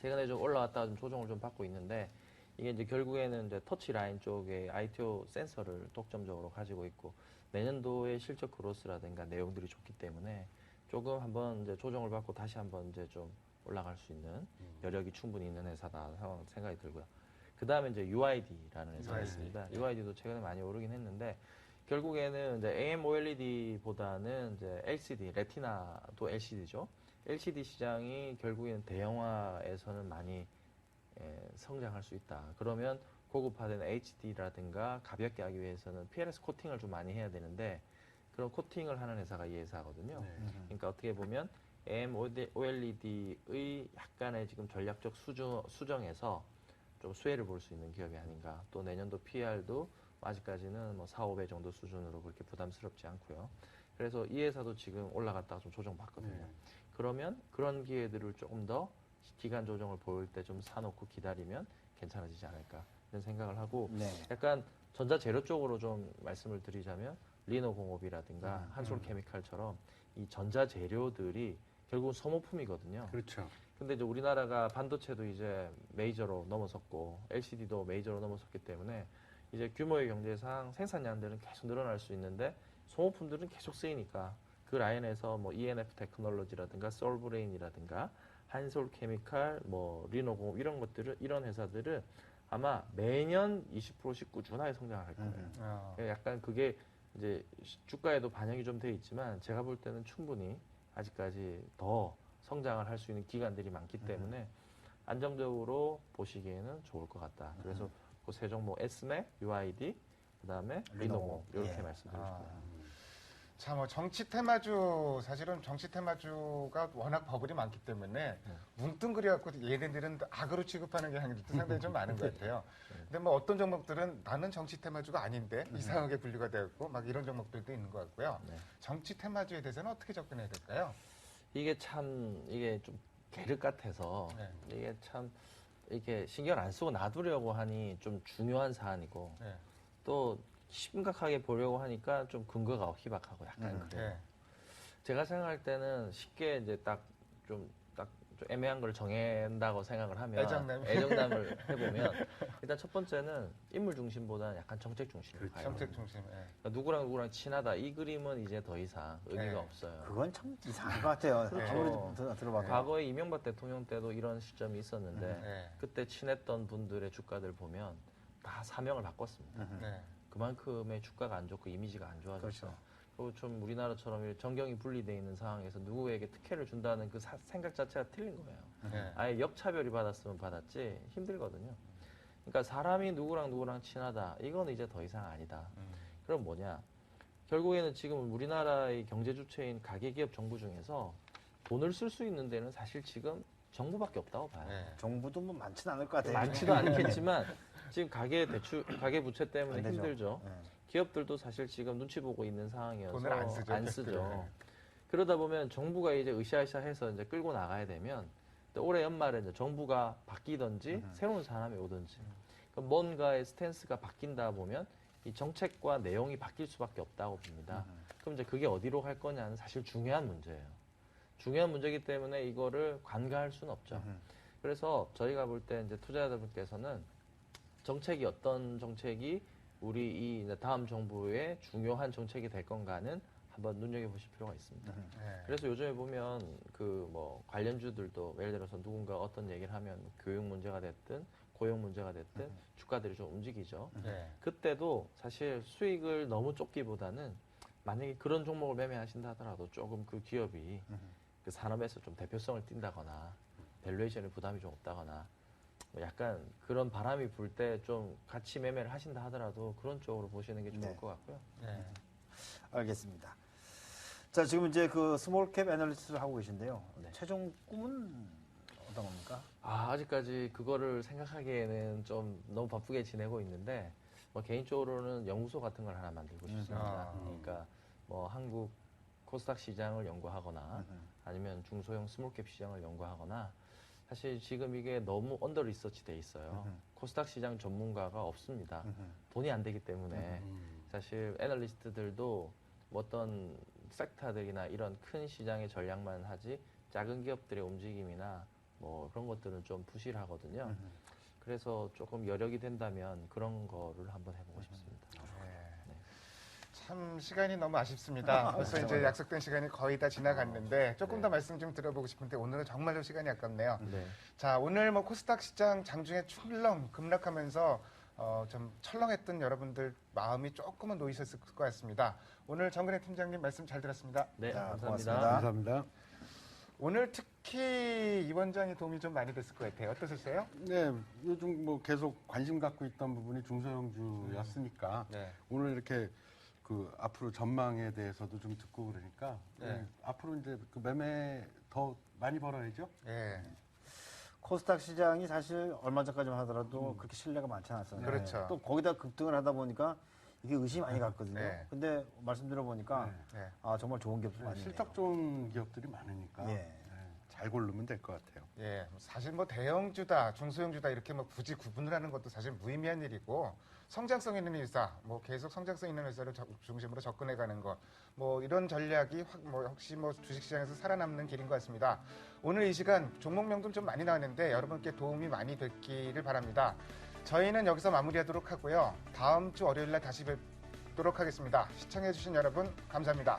최근에 좀 올라왔다가 좀 조정을 좀 받고 있는데 이게 이제 결국에는 이제 터치 라인 쪽에 ITO 센서를 독점적으로 가지고 있고 내년도의 실적 그로스라든가 내용들이 좋기 때문에 조금 한번 이제 조정을 받고 다시 한번 이제 좀 올라갈 수 있는 여력이 충분히 있는 회사다 생각이 들고요. 그 다음에 이제 UID라는 회사가 있습니다. UID도 최근에 많이 오르긴 했는데 결국에는 이제 AMOLED보다는 이제 LCD, 레티나도 LCD죠. LCD 시장이 결국에는 대형화에서는 많이 성장할 수 있다. 그러면 고급화된 HD라든가 가볍게 하기 위해서는 PLS 코팅을 좀 많이 해야 되는데 그런 코팅을 하는 회사가 이 회사거든요. 그러니까 어떻게 보면 AMOLED의 약간의 지금 전략적 수정에서 좀 수혜를 볼 수 있는 기업이 아닌가. 또 내년도 PR도 아직까지는 뭐 4, 5배 정도 수준으로 그렇게 부담스럽지 않고요. 그래서 이 회사도 지금 올라갔다가 좀 조정받거든요. 그러면 그런 기회들을 조금 더 기간 조정을 보일 때 좀 사놓고 기다리면 괜찮아지지 않을까 이런 생각을 하고 약간 전자재료 쪽으로 좀 말씀을 드리자면 리노공업이라든가 한솔케미칼처럼 이 전자재료들이 결국은 소모품이거든요. 그렇죠. 근데 이제 우리나라가 반도체도 이제 메이저로 넘어섰고 LCD도 메이저로 넘어섰기 때문에 이제 규모의 경제상 생산량들은 계속 늘어날 수 있는데 소모품들은 계속 쓰이니까 그 라인에서 뭐 ENF 테크놀로지라든가 솔브레인이라든가 한솔케미칼, 뭐 리노공업 이런 것들을 이런 회사들은 아마 매년 20%씩 꾸준하게 성장을 할 거예요. 약간 그게 이제 주가에도 반영이 좀 돼 있지만 제가 볼 때는 충분히 아직까지 더 성장을 할 수 있는 기관들이 많기 때문에 안정적으로 보시기에는 좋을 것 같다. 그래서 그 세 종목 SMAC, UID, 그다음에 리노모 이렇게 예. 말씀드리고 싶어요. 자, 뭐 정치 테마주 사실은 정치 테마주가 워낙 버블이 많기 때문에 뭉뚱그려갖고 얘네들은 악으로 취급하는 경향들도 상당히 좀 많은 것 같아요. 근데 뭐 어떤 종목들은 나는 정치 테마주가 아닌데 이상하게 분류가 되었고 막 이런 종목들도 있는 것 같고요. 네. 정치 테마주에 대해서는 어떻게 접근해야 될까요? 이게 좀 계륵 같아서 네. 이게 참 이렇게 신경 안 쓰고 놔두려고 하니 좀 중요한 사안이고 네. 또 심각하게 보려고 하니까 좀 근거가 희박하고 약간 그래요. 네. 제가 생각할 때는 쉽게 이제 딱 좀 애매한 걸 정한다고 생각을 하면 애정남을 해보면 일단 첫 번째는 인물 중심보다는 약간 정책 중심으로 가요. 정책 중심. 예. 그러니까 누구랑 친하다 이 그림은 이제 더 이상 의미가 네. 없어요. 그건 참 이상한 것 같아요. 그렇죠. 아무리 들어봐도. 과거에 이명박 대통령 때도 이런 시점이 있었는데 네. 그때 친했던 분들의 주가들 보면 다 사명을 바꿨습니다. 네. 그만큼의 주가가 안 좋고 이미지가 안 좋아졌어요. 그렇죠. 그리고 좀 우리나라처럼 정경이 분리되어 있는 상황에서 누구에게 특혜를 준다는 그 생각 자체가 틀린 거예요. 네. 아예 역차별이 받았으면 받았지 힘들거든요. 그러니까 사람이 누구랑 친하다 이건 이제 더 이상 아니다. 그럼 뭐냐? 결국에는 지금 우리나라의 경제 주체인 가계기업 정부 중에서 돈을 쓸 수 있는 데는 사실 지금 정부밖에 없다고 봐요. 네. 정부도 뭐 많지는 않을 것 같아요. 많지도 않겠지만 지금 가계 부채 때문에 안 되죠. 힘들죠. 네. 기업들도 사실 지금 눈치 보고 있는 상황이어서 돈을 안 쓰죠, 안 쓰죠. 그러다 보면 정부가 이제 으쌰으쌰해서 이제 끌고 나가야 되면 또 올해 연말에 이제 정부가 바뀌든지 새로운 사람이 오든지 그러니까 뭔가의 스탠스가 바뀐다 보면 이 정책과 내용이 바뀔 수밖에 없다고 봅니다. 그럼 이제 그게 어디로 갈 거냐는 사실 중요한 문제예요. 중요한 문제이기 때문에 이거를 관가할 수는 없죠. 그래서 저희가 볼 때 이제 투자자분께서는 정책이 어떤 정책이 우리 이 다음 정부의 중요한 정책이 될 건가는 한번 눈여겨보실 필요가 있습니다. 네. 그래서 요즘에 보면 그 뭐 관련주들도 예를 들어서 누군가 어떤 얘기를 하면 교육 문제가 됐든 고용 문제가 됐든 주가들이 좀 움직이죠. 네. 그때도 사실 수익을 너무 쫓기보다는 만약에 그런 종목을 매매하신다 하더라도 조금 그 기업이 그 산업에서 좀 대표성을 띈다거나 밸류에이션의 부담이 좀 없다거나 뭐 약간 그런 바람이 불 때 좀 같이 매매를 하신다 하더라도 그런 쪽으로 보시는 게 좋을 네. 것 같고요. 네. 알겠습니다. 자, 지금 이제 그 스몰캡 애널리스트를 하고 계신데요. 네. 최종 꿈은 어떤 겁니까? 아직까지 그거를 생각하기에는 좀 너무 바쁘게 지내고 있는데 뭐 개인적으로는 연구소 같은 걸 하나 만들고 싶습니다. 그러니까 뭐 한국 코스닥 시장을 연구하거나 아니면 중소형 스몰캡 시장을 연구하거나 사실 지금 이게 너무 언더 리서치 돼 있어요. 코스닥 시장 전문가가 없습니다. 돈이 안 되기 때문에 사실 애널리스트들도 뭐 어떤 섹터들이나 이런 큰 시장의 전략만 하지 작은 기업들의 움직임이나 뭐 그런 것들은 좀 부실하거든요. 그래서 조금 여력이 된다면 그런 거를 한번 해보고 싶습니다. 네. 참 시간이 너무 아쉽습니다. 벌써 이제 약속된 시간이 거의 다 지나갔는데 조금 더 말씀 좀 들어보고 싶은데 오늘은 정말로 시간이 아깝네요. 네. 자, 오늘 뭐 코스닥 시장 장중에 출렁 급락하면서 좀 철렁했던 여러분들 마음이 조금은 놓이셨을 것 같습니다. 오늘 정근혜 팀장님 말씀 잘 들었습니다. 네, 자, 감사합니다. 고맙습니다. 감사합니다. 오늘 특히 이 원장이 도움이 좀 많이 됐을 것 같아요. 어떠셨어요? 네, 요즘 뭐 계속 관심 갖고 있던 부분이 중소형주였으니까 네. 오늘 이렇게 그 앞으로 전망에 대해서도 좀 듣고 그러니까 네. 앞으로 이제 그 매매 더 많이 벌어야죠. 예. 코스닥 시장이 사실 얼마 전까지만 하더라도 그렇게 신뢰가 많지 않았었는데 그렇죠. 또 거기다 급등을 하다 보니까 이게 의심이 많이 갔거든요. 네. 근데 말씀 들어보니까 네. 아, 정말 좋은 기업들 많이 있네요. 실적 좋은 기업들이 많으니까 예. 네, 잘 고르면 될 것 같아요. 예, 사실 뭐 대형주다, 중소형주다 이렇게 뭐 굳이 구분을 하는 것도 사실 무의미한 일이고 성장성 있는 회사, 뭐 계속 성장성 있는 회사를 중심으로 접근해가는 것, 뭐 이런 전략이 혹시 뭐 주식시장에서 살아남는 길인 것 같습니다. 오늘 이 시간 종목명도 좀 많이 나왔는데 여러분께 도움이 많이 됐기를 바랍니다. 저희는 여기서 마무리하도록 하고요. 다음 주 월요일 날 다시 뵙도록 하겠습니다. 시청해주신 여러분 감사합니다.